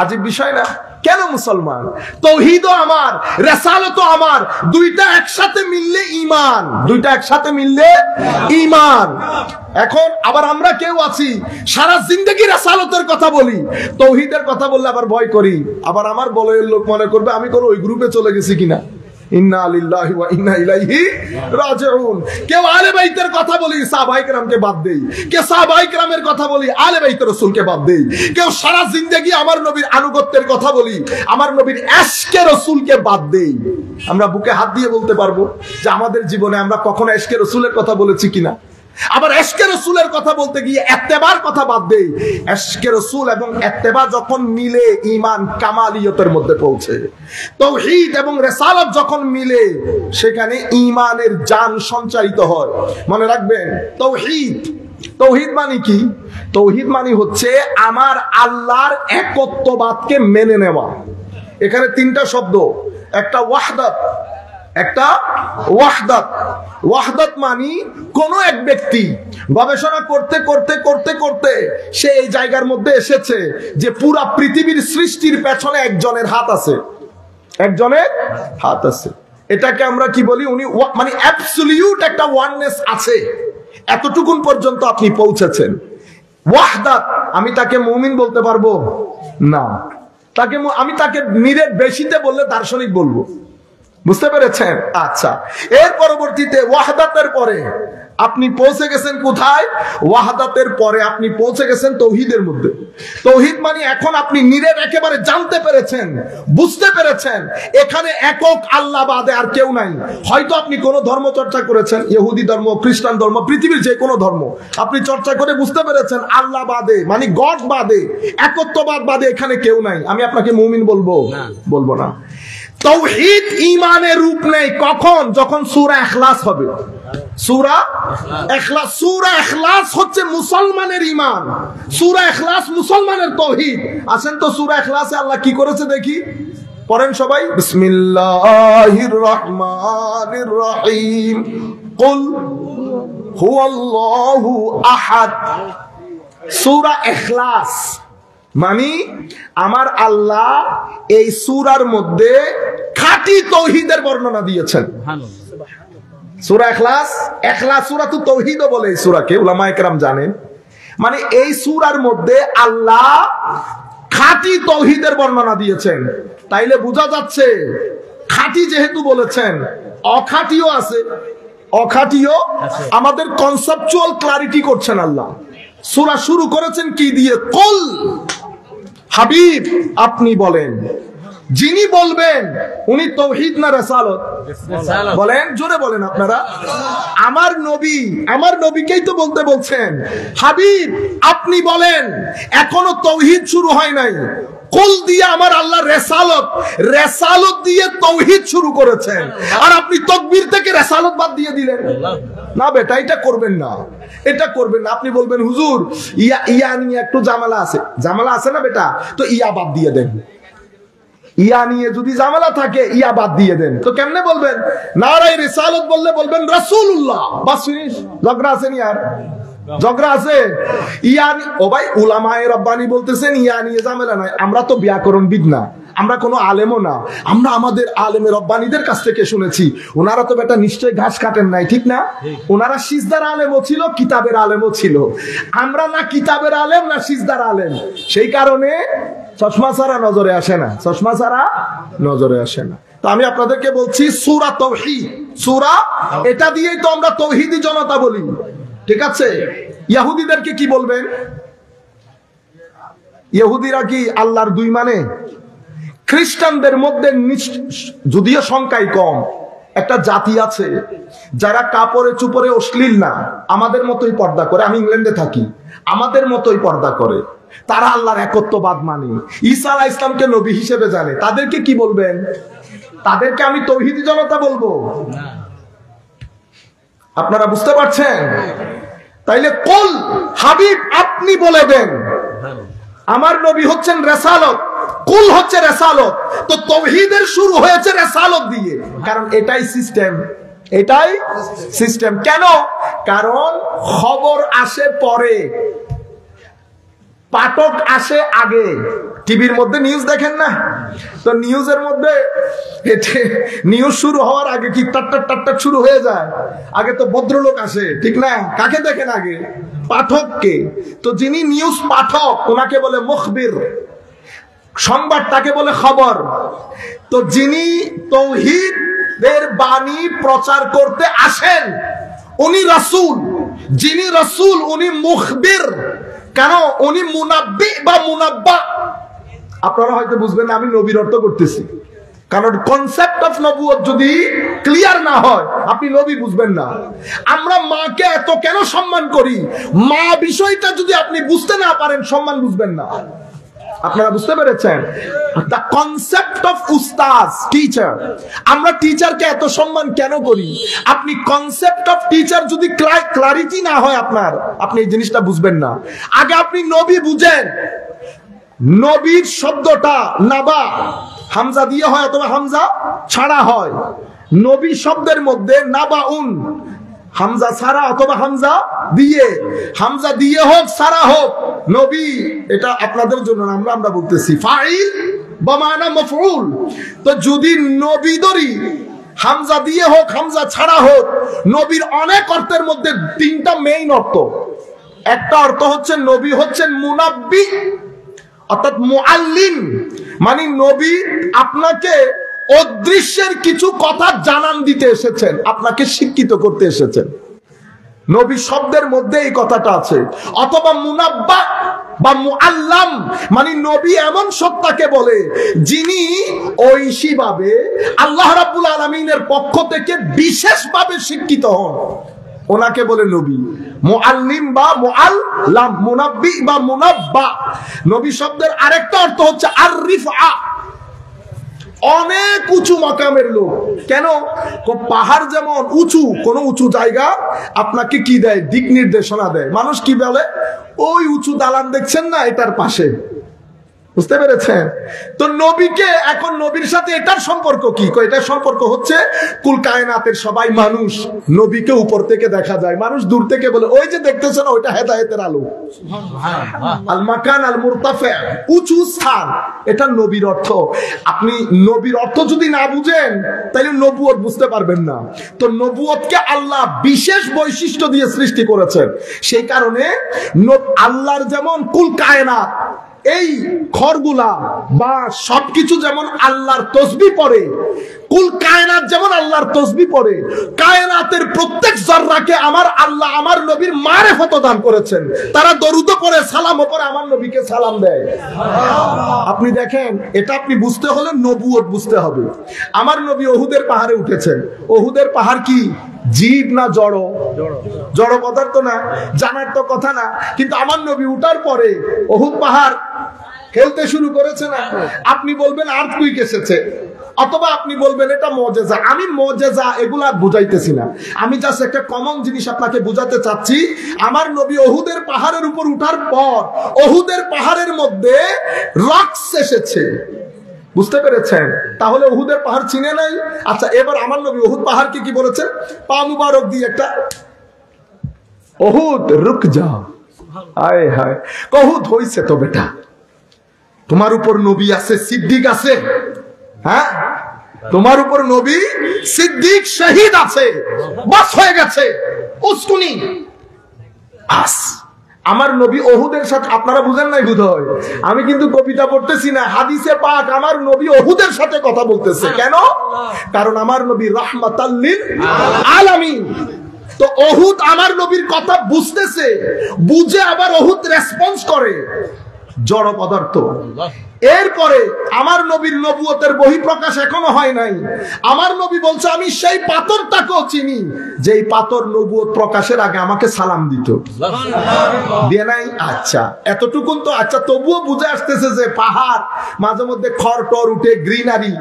আজীব বিষয় না? কেন মুসলমান? তাওহীদও আমার, রিসালাতও আমার, দুইটা একসাথে মিললে ঈমান, দুইটা একসাথে মিললে ঈমান। এখন আবার আমরা কেউ আছি সারা জিন্দেগি রিসালাতের কথা বলি, তাওহীদের কথা বললে আবার ভয় করি, আবার আমার বলয়ের লোক মনে করবে আমি কোন ওই গ্রুপে চলে গেছি কিনা। ইন্না লিল্লাহি ওয়া ইন্না ইলাইহি রাজিউন। কেউ আলে বাইতের কথা বলি, সাহাবায়ে কেরামকে বাদ দেই। কেউ সাহাবায়ে কেরামের কথা বলি, আলে বাইতের রাসূলকে বাদ দেই। কেউ সারা জিন্দেগি আমার নবীর আনুগত্যের কথা বলি, আমার নবীর ইশকে রাসূলকে বাদ দেই। আমরা বুকে হাত দিয়ে বলতে পারবো যে আমাদের জীবনে আমরা কখনো ইশকে রাসূলের কথা বলেছি কিনা। আবার ইশকে রাসূলের কথা বলতে গিয়ে ইত্তেবার কথা বাদ দেই। ইশকে রাসূল এবং ইত্তেবা যখন মিলে ঈমান কামালিয়তের মধ্যে পৌঁছে, তাওহীদ এবং রিসালাত যখন মিলে সেখানে ঈমানের জান সঞ্চারিত হয়। মনে রাখবেন, তাওহীদ মানে কি? তাওহীদ মানে হচ্ছে আমার আল্লাহর একত্ববাদকে মেনে নেওয়া। এখানে 3টা শব্দ, একটা ওয়াহদাত, একটা ওয়াহদাত। ওয়াহদাত মানে কোন এক ব্যক্তি গবেষণা করতে করতে করতে করতে সে এই জায়গার মধ্যে এসেছে যে পুরা পৃথিবীর সৃষ্টির পেছনে একজনের হাত আছে, একজনের হাত আছে। এটাকে আমরা কি বলি? উনি মানে অ্যাবসলিউট একটা ওয়াননেস আছে, এতটুকুন পর্যন্ত আপনি পৌঁছেছেন। ওয়াহদাত, আমি তাকে মুমিন বলতে পারবো না। আমি তাকে নিরেট বেশিতে বললে দার্শনিক বলবো, বুঝতে পেরেছেন? আচ্ছা, এর পরবর্তীতে ওয়াহদাতের পরে আপনি পৌঁছে গেছেন কোথায়? ওয়াহদাতের পরে আপনি পৌঁছে গেছেন তৌহিদের মধ্যে। তৌহিদ মানে এখন আপনি নিরেট একেবারে জানতে পেরেছেন, বুঝতে পেরেছেন এখানে একক আল্লাহ বাদে আর কেউ নাই। হয়তো আপনি কোনো ধর্ম চর্চা করেছেন, ইহুদি ধর্ম, খ্রিস্টান ধর্ম, পৃথিবীর যে কোনো ধর্ম আপনি চর্চা করে বুঝতে পেরেছেন আল্লাহ বাদে মানে গড বাদে, একত্ববাদ বাদে এখানে কেউ নাই। আমি আপনাকে মুমিন বলবো? বলবো না। তাওহীদ ঈমানের রূপ নেই কখন? যখন সূরা ইখলাস হবে। সূরা ইখলাস, সূরা ইখলাস হচ্ছে মুসলমানের ঈমান, সূরা ইখলাস মুসলমানের তাওহীদ। আসেন তো সূরা ইখলাসে আল্লাহ কি করেছে দেখি, পড়েন সবাই। বিসমিল্লাহির রহমানির রহিম, কুল হুয়াল্লাহু আহাদ। সূরা ইখলাস মানে আমার আল্লাহ এই সূরার মধ্যে খাঁটি তাওহীদের বর্ণনা দিয়েছেন। সূরা ইখলাস, ইখলাস সূরাতু তাওহীদও বলে এই সূরাকে, উলামায়ে কেরাম জানেন। মানে এই সূরার মধ্যে আল্লাহ খাঁটি তাওহীদের বর্ণনা দিয়েছেন। তাইলে বোঝা যাচ্ছে খাঁটি যেহেতু বলেছেন, অখাঁটিও আছে, অখাঁটিও আমাদের কনসেপচুয়াল ক্লারিটি করছেন আল্লাহ। সূরা শুরু করেছেন কি দিয়ে? কুল, হাবিব আপনি বলেন। যিনি বলবেন উনি তাওহীদ না রিসালাত? বলেন, জোরে বলেন আপনারা। আমার নবী, আমার নবীকেই তো বলতে বলছেন হাবিব আপনি বলেন। এখনো তাওহীদ শুরু হয় নাই। কুল দিয়ে আমার আল্লাহ রিসালাত, রিসালাত দিয়ে তাওহীদ শুরু করেছেন, আর আপনি তাকবীর থেকে রিসালাত বাদ দিয়ে দিলেন। না বেটা, এটা করবেন না, এটা করবেন না। আপনি বলবেন হুজুর ইয়া নিয়ে একটু ঝামেলা আছে। ঝামেলা আছে না বেটা? তো ইয়া বাদ দিয়ে দেন। ইয়া নিয়ে যদি ঝামেলা থাকে ইয়া বাদ দিয়ে দেন। তো কেমনে বলবেন? নারায়ে রিসালাত বললে বলবেন রাসূলুল্লাহ, বাস ফিনিশ। ঝগড়া আছে নি? আর ঝগড়া আছে? ইয়া ও ভাই, উলামায়ে রব্বানি বলতেছেন ইয়া নিয়ে ঝামেলা নাই। আমরা তো ব্যাকরণবিদ না, আমরা কোনো আলেমও না, আমরা আমাদের আলেমে রব্বানিদের কাছ থেকে শুনেছি। ওনারা তো বেটা নিশ্চয়ই ঘাস কাটেন নাই, ঠিক না? ওনারা সিজদার আলেমও ছিল, কিতাবের আলেমও ছিল। আমরা না কিতাবের আলেম না সিজদার আলেম, সেই কারণে চশমা ছাড়া নজরে আসে না, চশমা ছাড়া নজরে আসে না। তো আমি আপনাদেরকে বলছি সূরা তাওহীদ, সূরা এটা দিয়েই তো আমরা তাওহীদি জনতা বলি, ঠিক আছে? ইহুদিদেরকে কি বলবেন? ইহুদিরা কি আল্লাহর দুই মানে? খ্রিস্টানদের মধ্যে যদিও সংখ্যাই কম, একটা জাতি আছে যারা কাপড়ে চুপড়ে অশ্লীল না, আমাদের মতোই পর্দা করে। আমি ইংল্যান্ডে থাকি, আমাদের মতোই পর্দা করে। তারা আল্লাহর একত্ববাদ মানে, ঈসা আলাইহিস সালামকে নবী হিসেবে জানে। তাদেরকে কি বলবেন? তাদেরকে আমি তাওহীদি জনতা বলবো? আপনারা বুঝতে পারছেন? তাইলে কুল, হাবিব আপনি বলে দেন আমার নবী হচ্ছেন রিসালাত, কুল হচ্ছে রিসালাত। তো তাওহীদের শুরু হয়েছে রিসালাত দিয়ে, কারণ এটাই সিস্টেম, এটাই সিস্টেম। কেন? কারণ খবর আসে পরে, পাঠক আসে আগে। টিভির মধ্যে নিউজ দেখেন না? তো নিউজের মধ্যে নিউজ শুরু হওয়ার আগে কি টাট শুরু হয়ে যায়? আগে তো ভদ্রলোক আসে, ঠিক না? কাকে দেখেন আগে? পাঠককে। তো যিনি নিউজ পাঠক ওনাকে বলে মুখবির, সংবাদ তাকে বলে খবর। তো যিনি তাওহীদের বাণী প্রচার করতে আসেন উনি রাসূল। যিনি রাসূল উনি মুখবির। কেন? উনি মুনাব্বি বা মুনাব্বা। আপনারা হয়তো বুঝবেন না আমি নবীর অর্থ করতেছি, কারণ কনসেপ্ট অফ নবুয়ত যদি ক্লিয়ার না হয় আপনি নবী বুঝবেন না। আমরা মাকে এত কেন সম্মান করি? মা বিষয়টা যদি আপনি বুঝতে না পারেন সম্মান বুঝবেন না। আপনারা বুঝতে পেরেছেন? দ্য কনসেপ্ট অফ উস্তাদ, টিচার। আমরা টিচারকে এত সম্মান কেন করি? আপনি কনসেপ্ট অফ টিচার যদি ক্লারিটি না হয় আপনার, আপনি এই জিনিসটা বুঝবেন না। আগে আপনি নবী বুঝেন। নবীর শব্দটা নাবা হামজা দিয়ে হয় অথবা হামজা ছাড়া হয়। নবী শব্দের মধ্যে নাবাউন হামজা ছাড়া অথবা হামজা দিয়ে, হামজা দিয়ে হোক ছাড়া হোক, নবী এটা আপনাদের জন্য আমরা বলতেছি ফাইল বা মানা মাফউল। তো যদি নবী ধরি হামজা দিয়ে হোক হামজা ছাড়া হোক, নবীর অনেক অর্থের মধ্যে তিনটা মেইন অর্থ। একটা অর্থ হচ্ছে নবী হচ্ছেন মুনাব্বি অর্থাৎ মুআল্লিম মানে নবী আপনাকে অদৃশ্যের কিছু কথা জানান দিতে এসেছেন, আপনাকে শিক্ষিত করতে এসেছেন। নবী শব্দের মধ্যে এই কথাটা আছে। অথবা মুনাব্বা বা মুআল্লাম মানে নবী এমন সত্তাকে বলে যিনি ঐশীভাবে আল্লাহ রাব্বুল আলামিনের পক্ষ থেকে বিশেষভাবে শিক্ষিত হন, ওনাকে বলে নবী। মুআল্লিম বা মুআল্লাম, মুনাব্বি বা মুনাব্বা। নবী শব্দের আরেকটা অর্থ হচ্ছে আর রিফা, অনেক উঁচু মাকামের লোক। কেন? পাহাড় যেমন উঁচু, কোন উঁচু জায়গা আপনাকে কি দেয়? দিক নির্দেশনা দেয়। মানুষ কি বলে? ওই উঁচু দালান দেখছেন না, এটার পাশে। বুঝতে পেরেছেন? তো নবীকে এখন নবীর সাথে এটার সম্পর্ক কি? এটার সম্পর্ক হচ্ছে কুল কায়নাতের সবাই মানুষ, নবীকে উপর থেকে দেখা যায়। মানুষ দূর থেকে বলে ওই যে দেখতেছেন ওইটা হেদায়েতের আলো। আল মাকান আল মুরতাফা, উঁচু স্থান, এটা নবীর অর্থ। আপনি নবীর অর্থ যদি না বুঝেন তাহলে নবুয়ত বুঝতে পারবেন না। তো নবুয়তকে আল্লাহ বিশেষ বৈশিষ্ট্য দিয়ে সৃষ্টি করেছেন। সেই কারণে আল্লাহর যেমন কুল কায়নাত, এই খড়গুলা বা সবকিছু যেমন আল্লাহর তসবিহ পড়ে, কুল কায়নাত যেমন আল্লাহর তসবিহ পড়ে, কায়নাতের প্রত্যেক জররাকে আমার আল্লাহ আমার নবীর মারেফত দান করেছেন। তারা দরুদ পড়ে, সালামও পড়ে, আমার নবীকে সালাম দেয়। আপনি দেখেন, এটা আপনি বুঝতে হলে নবুয়ত বুঝতে হবে। আমার নবী ওহুদের পাহাড়ে উঠেছেন। ওহুদের পাহাড় কি জীব না জড়? জড় পদার্থ না, জানার তো কথা না। কিন্তু আমার নবী উঠার পরে ওহুদ পাহাড় খেলতে শুরু করেছে না? আপনি বলবেন আর্থকুইক এসেছে, অথবা আপনি বলবেন এটা মুজিজা। আমি মুজিজা এগুলা বুঝাইতেছি না, আমি জাস্ট একটা কমন জিনিস আপনাকে বুঝাতে চাচ্ছি। আমার নবী ওহুদের পাহাড়ের উপর উঠার পর ওহুদের পাহাড়ের মধ্যে রক্স এসেছে। বুঝতে পেরেছেন? তাহলে ওহুদের পাহাড় চিনে নাই? আচ্ছা, এবার আমার নবী ওহুদ পাহাড়কে কি বলেছেন? পা মুবারক দিয়ে একটা ওহুদ রুক যা। হায় হায়, ওহুদ হইছে তো বেটা, তোমার উপর নবী আছে, সিদ্দিক আছে। হ্যাঁ, তোমার উপর নবী, সিদ্দিক, শহীদ আছে, বাস হয়ে গেছে। উস্কুনি আস আমার নবী ওহুদের সাথে, আপনারা বুঝেন নাই বোধহয়, আমি কিন্তু কবিতা পড়তেছি না, হাদিসে পাক আমার নবী ওহুদের সাথে কথা বলতেছে। কেন? কারণ আমার নবী রাহমাতাল লিল আলামিন। তো ওহুদ আমার নবীর কথা বুঝতেছে, বুঝে আবার ওহুদ রেসপন্স করে, জড় পদার্থ। এরপরে আমার নবীর নবুয়তের বহিঃপ্রকাশ এখনো হয় নাই। আমার নবী বলছে আমি সেই পাথরটাকেও চিনি, যেই পাথর নবুয়ত প্রকাশের আগে আমাকে সালাম দিত। দিয়ে নাই? আচ্ছা, এতটুকুন তো আচ্ছা, তবুও বুঝে আসতেছে যে পাহাড় মাঝে মধ্যে খড় টর উঠে, গ্রিনারি।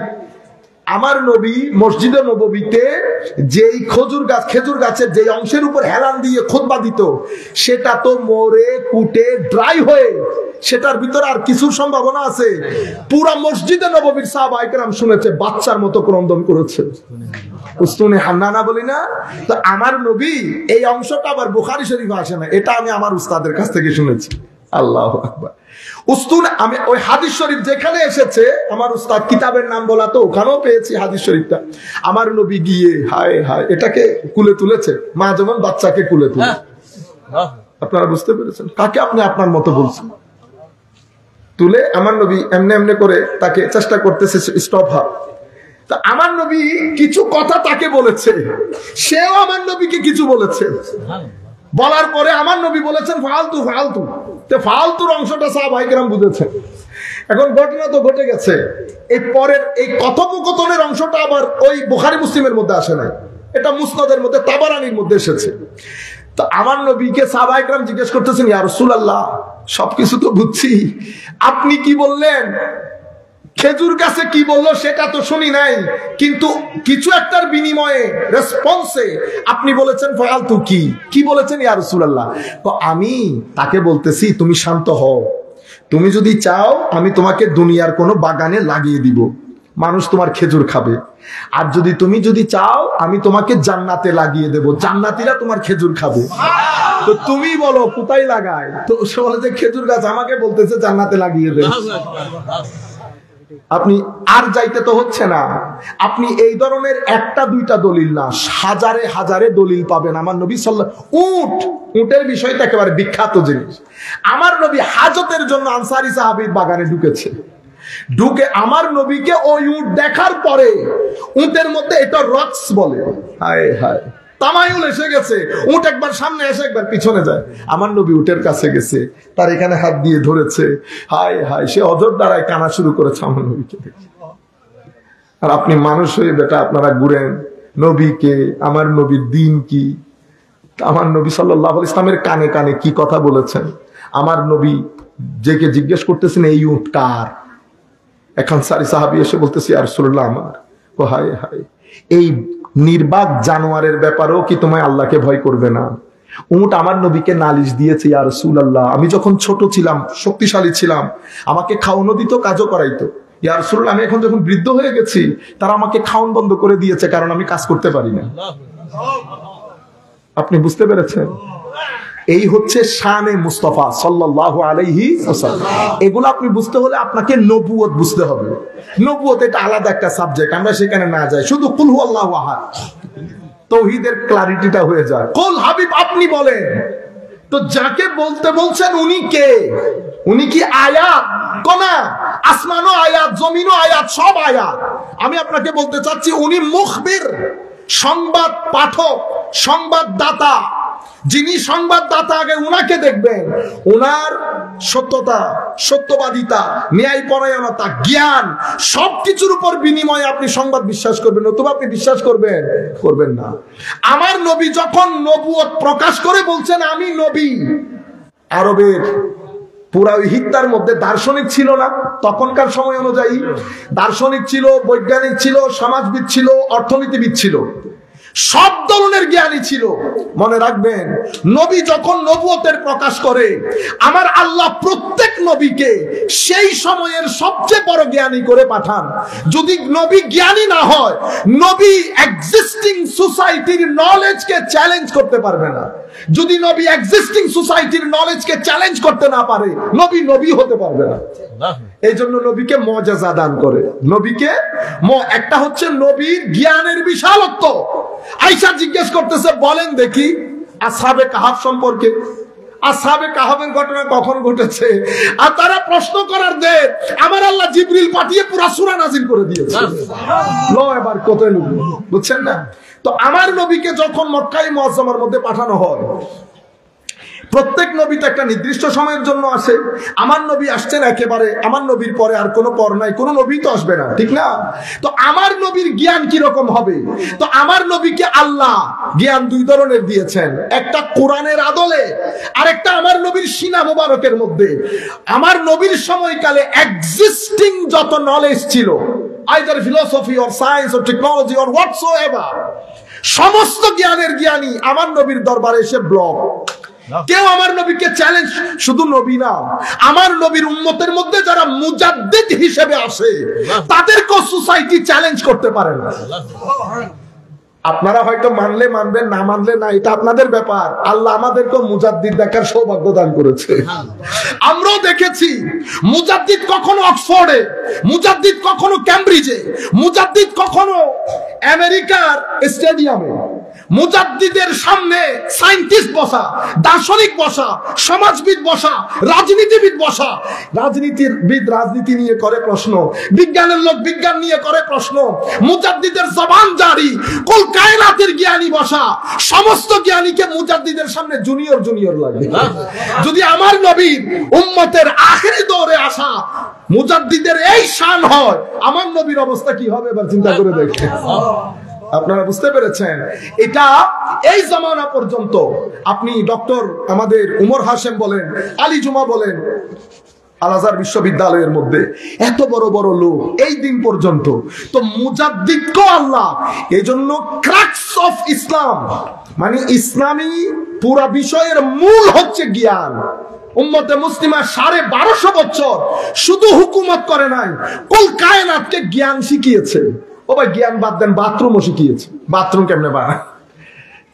আমার নবী মসজিদে নববীতে যেই খেজুর গাছের যেই অংশের উপর হেলান দিয়ে খুতবা দিত, সেটা তো মরে কুটে ড্রাই হয়ে, সেটার ভিতরে আর কিছুর সম্ভাবনা আছে? পুরা মসজিদে নববীর সাহাবায়ে কেরাম শুনেছে, বাচ্চার মতো ক্রন্দন করেছে। উস্তুনে হান্নানা বলি না? তো আমার নবী এই অংশটা আবার বুখারী শরীফে আসে না, এটা আমি আমার উস্তাদের কাছ থেকে শুনেছি। আল্লাহু আকবার। উস্তুন আমি ওই হাদিস শরীফ যেখানে এসেছে, আমার উস্তাদ কিতাবের নাম বলা তো ওখানেও পেয়েছি হাদিস শরীফটা। আমার নবী গিয়ে হায় হায় এটাকে কুলে তুলেছে, মা যেমন বাচ্চাকে কুলে তুলে। আপনারা বুঝতে পেরেছেন? কাকে আপনি আপনার মতো বলছেন? তুলে আমার নবী এমনি এমনি করে তাকে চেষ্টা করতেছে স্টপ হা। তা আমার নবী কিছু কথা তাকে বলেছে, সেও আমার নবীকে কিছু বলেছে। বলার পরে আমার নবী বলেছেন ফালতু ফালতু। ফালতুর অংশটা সাহাবায়ে কেরাম বুঝেছেন। এখন ঘটনা তো ঘটে গেছে, এই পরের এই কথোপকথনের অংশটা আবার ওই বুখারী মুসলিমের মধ্যে আসে নাই, এটা মুসনাদের মধ্যে, তাবারানির মধ্যে এসেছে। তো আমার নবীকে সাহাবায়ে কেরাম জিজ্ঞেস করতেছেন, ইয়া রাসূলুল্লাহ, সবকিছু তো বুঝছি, আপনি কি বললেন? খেজুর গাছে কি বললো সেটা তো শুনি নাই, কিন্তু কিছু একটার বিনিময়ে রেসপন্সে আপনি বলেছেন ফালতু। কি বলেছেন ইয়া রাসূলুল্লাহ? তো আমি তাকে বলতেছি তুমি শান্ত হও, তুমি যদি চাও আমি তোমাকে দুনিয়ার কোনো বাগানে লাগিয়ে দিব, মানুষ তোমার খেজুর খাবে। আর তুমি যদি চাও আমি তোমাকে জান্নাতে লাগিয়ে দেব, জান্নাতীরা তোমার খেজুর খাবে। তো তুমি বলো কোথায় লাগায়? তো সে বলে যে খেজুর গাছ, আমাকে বলতেছে জান্নাতে লাগিয়ে দেব। আপনি আর যাইতে তো হচ্ছে না। আপনি এই ধরনের একটা দুইটা দলিল না, হাজারে হাজারে দলিল পাবেন। আমার নবী উটের বিষয়টা একেবারে বিখ্যাত জিনিস। আমার নবী হাজতের জন্য আনসারী সাহাবীর বাগানে ঢুকে আমার নবীকে ওই উট দেখার পরে উটের মধ্যে এটা রক্স বলে, হায় হায় তামায়ুল এসে গেছে। উট একবার সামনে এসে একবার পিছনে যায়। আমার নবী উটের কাছে গেছে, তার এখানে হাত দিয়ে ধরেছে, হায় হায় সে অজর দ্বারায় কানা শুরু করেছে আমার নবীকে। আর আপনি মানুষ হয়ে বেটা আপনারা ঘুরেন নবীকে, আমার নবীর দিন কি, আমার নবী সাল্লাল্লাহু আলাইহি ইসলামের কানে কানে কি কথা বলেছেন। আমার নবী যেকে জিজ্ঞেস করতেছেন এই উট কার, এখন সারি সাহাবী এসে বলতেছে ইয়া রাসূলুল্লাহ আমার। ও হায় হায়, এই নির্বাক জানোয়ারের ব্যাপারেও কি তোমায় আল্লাহকে ভয় করবে না? উট আমার নবীকে নালিশ দিয়েছে, ইয়া রাসূলুল্লাহ আমি যখন ছোট ছিলাম, শক্তিশালী ছিলাম, আমাকে খাওয়ানো দিত, কাজও করাইতো। ইয়া রাসূলুল্লাহ আমি এখন যখন বৃদ্ধ হয়ে গেছি, তারা আমাকে খাওয়ান বন্ধ করে দিয়েছে, কারণ আমি কাজ করতে পারি না। আপনি বুঝতে পেরেছেন? এই হচ্ছে শানে মুস্তাফা সাল্লাল্লাহু আলাইহি ওয়াসাল্লাম। এগুলো আপনি বুঝতে হলে আপনাকে নবুয়ত বুঝতে হবে। নবুয়ত এটা আলাদা একটা সাবজেক্ট, আমরা সেখানে না যাই। শুধু কুল হুয়াল্লাহু আহাদ, তাওহীদের ক্লারিটিটা হয়ে যায়। কুল হাবিব আপনি বলেন তো, যাকে বলতে বলছেন উনি কে? উনি কি আয়াত? কোনা আসমানও আয়াত, জমিনও আয়াত, সব আয়াত। আমি আপনাকে বলতে চাচ্ছি উনি মুখবির, সংবাদ পাঠক, সংবাদদাতা। যিনি সংবাদদাতা, আগে উনাকে দেখবেন। উনার সত্যতা, সত্যবাদিতা, ন্যায়পরায়ণতা, জ্ঞান সবকিছুর উপর বিনিময়ে আপনি সংবাদ বিশ্বাস করবেন, অথবা আপনি বিশ্বাস করবেন না। আমার নবী যখন নবুয়ত প্রকাশ করে বলছেন আমি নবী, আরবের পুরা হিত্তার মধ্যে দার্শনিক ছিল না তখনকার সময় অনুযায়ী। দার্শনিক ছিল, বৈজ্ঞানিক ছিল, সমাজবিদ ছিল, অর্থনীতিবিদ ছিল, সব ধরনের জ্ঞানী ছিল। মনে রাখবেন, নবী যখন নবুয়তের প্রকাশ করে, আমার আল্লাহ প্রত্যেক নবীকে সেই সময়ের সবচেয়ে বড় জ্ঞানী করে পাঠান। যদি নবী জ্ঞানী না হয়, নবী এক্সিস্টিং সোসাইটির নলেজকে চ্যালেঞ্জ করতে পারবে না। যদি নবী এক্সিস্টিং সোসাইটির নলেজকে চ্যালেঞ্জ করতে না পারে, নবী হতে পারবে না। এই জন্য নবীকে মর্যাদা দান করে। নবীকে একটা হচ্ছে নবীর জ্ঞানের বিশালত্ব। আয়েশা জিজ্ঞেস করতেছে, বলেন দেখি আসহাবে কাহাফ সম্পর্কে, আসহাবে কাহাফের ঘটনা কখন ঘটেছে? আর তারা প্রশ্ন করার দে আমার আল্লাহ জিবরিল পাঠিয়ে পুরা সূরা নাজিল করে দিয়েছে। লো এবার কোথায় লুক, বুঝছেন না? তো আমার নবীকে যখন মক্কায়ে মুআজ্জামার মধ্যে পাঠানো হয়, প্রত্যেক নবী তো একটা নির্দিষ্ট সময়ের জন্য আসে। আমার নবী আসছেন একেবারে, আমার নবীর পরে আর কোনো পর নাই, কোনো নবী তো আসবে না, ঠিক না? তো আমার নবীর জ্ঞান কি রকম হবে? তো আমার নবীকে আল্লাহ জ্ঞান দুই ধরনের দিয়েছেন, একটা কোরআনের আদলে, আর একটা আমার নবীর সিনা মোবারকের মধ্যে। আমার নবীর সময়কালে এক্সিস্টিং যত নলেজ ছিল, either philosophy or science or technology or whatsoever, সমস্ত জ্ঞানের জ্ঞানী আমার নবীর দরবারে এসে ব্লক। কেউ আমার নবীকে চ্যালেঞ্জ, শুধু নবী না, আমার নবীর উম্মতের মধ্যে যারা মুজাদ্দিদ হিসেবে আসে, তাদেরকেও সোসাইটি চ্যালেঞ্জ করতে পারে না। আপনারা হয়তো মানলে মানবেন, না মানলে না, এটা আপনাদের ব্যাপার। আল্লাহ আমাদেরকেও মুজাদ্দিদ দেখার সৌভাগ্য দান করেছে। আমরাও দেখেছি মুজাদ্দিদ কখনো অক্সফোর্ডে, মুজাদ্দিদ কখনো ক্যামব্রিজে, মুজাদ্দিদ কখনো আমেরিকার স্টেডিয়ামে। মুজাদ্দিদের সামনে সায়েন্টিস্ট বসা, দার্শনিক বসা, সমাজবিদ বসা, রাজনীতিবিদ বসা। রাজনীতিবিদ রাজনীতি নিয়ে করে প্রশ্ন, বিজ্ঞানের লোক বিজ্ঞান নিয়ে করে প্রশ্ন। মুজাদ্দিদের জবান জারি, কুল কায়নাতের জ্ঞানী বসা। সমস্ত জ্ঞানীকে মুজাদ্দিদের সামনে জুনিয়র লাগে। যদি আমার নবীর উম্মতের আখেরি দৌড়ে আসা মুজাদ্দিদের এই শান হয়, আমার নবীর অবস্থা কি হবে এবার চিন্তা করে দেখেন। আপনারা বুঝতে পেরেছেন? এটা এই জামানা পর্যন্ত আপনি ডক্টর আমাদের উমর হাশেম বলেন, আলী জুমা বলেন, আল আজহার বিশ্ববিদ্যালয়ের মধ্যে এত বড় বড় লোক এই দিন পর্যন্ত। তো মুজাদ্দিদকে আল্লাহ এই জন্য ক্রাক্স অফ ইসলাম, মানে ইসলামী পুরা বিষয়ের মূল হচ্ছে জ্ঞান। উম্মতে মুসলিমা 1250 বছর শুধু হুকুমত করে নাই, কুল কায়নাতকে জ্ঞান শিখিয়েছে। ও ভাই, জ্ঞান বাদ দেন, বাথরুমও শিখিয়েছে। বাথরুম কেমনে বানায়,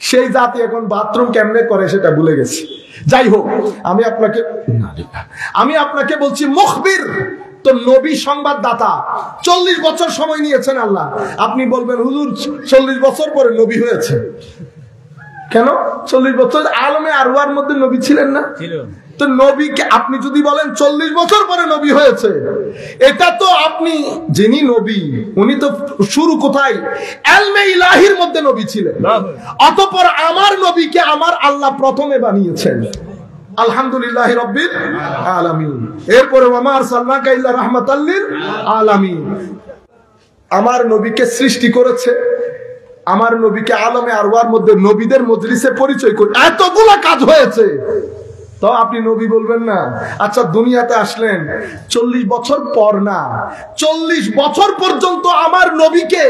সেই জাতি এখন বাথরুম কেমনে করে সেটা ভুলে গেছে। যাই হোক, আমি আপনাকে বলছি মুখবির, তো নবী সংবাদদাতা 40 বছর সময় নিয়েছেন আল্লাহ। আপনি বলবেন হুজুর 40 বছর পরে নবী হয়েছে কেন? 40 বছর আলমে আরওয়ার মধ্যে নবী ছিলেন না? তো নবীকে আপনি যদি বলেন 40 বছর পরে নবী হয়েছে, এটা তো আপনি যিনি নবী উনি তো শুরু কোথায়? ইলমে ইলাহির মধ্যে নবী ছিলেন। অতঃপর আমার নবীকে আমার আল্লাহ প্রথমে বানিয়েছেন। আলহামদুলিল্লাহি রাব্বিল আলামিন। এরপরে ওয়ামা আরসালনাকা ইল্লা রাহমাতাল লিল আলামিন। আমার নবীকে সৃষ্টি করেছে, আমার নবীকে আলমে আরওয়ার মধ্যে নবীদের মজলিসে পরিচয় করে এতগুলা কাজ হয়েছে, তো আপনি নবী বলবেন না? আচ্ছা, দুনিয়াতে আসলেন 40 বছর পর না, 40 বছর পর্যন্ত আমার নবীকে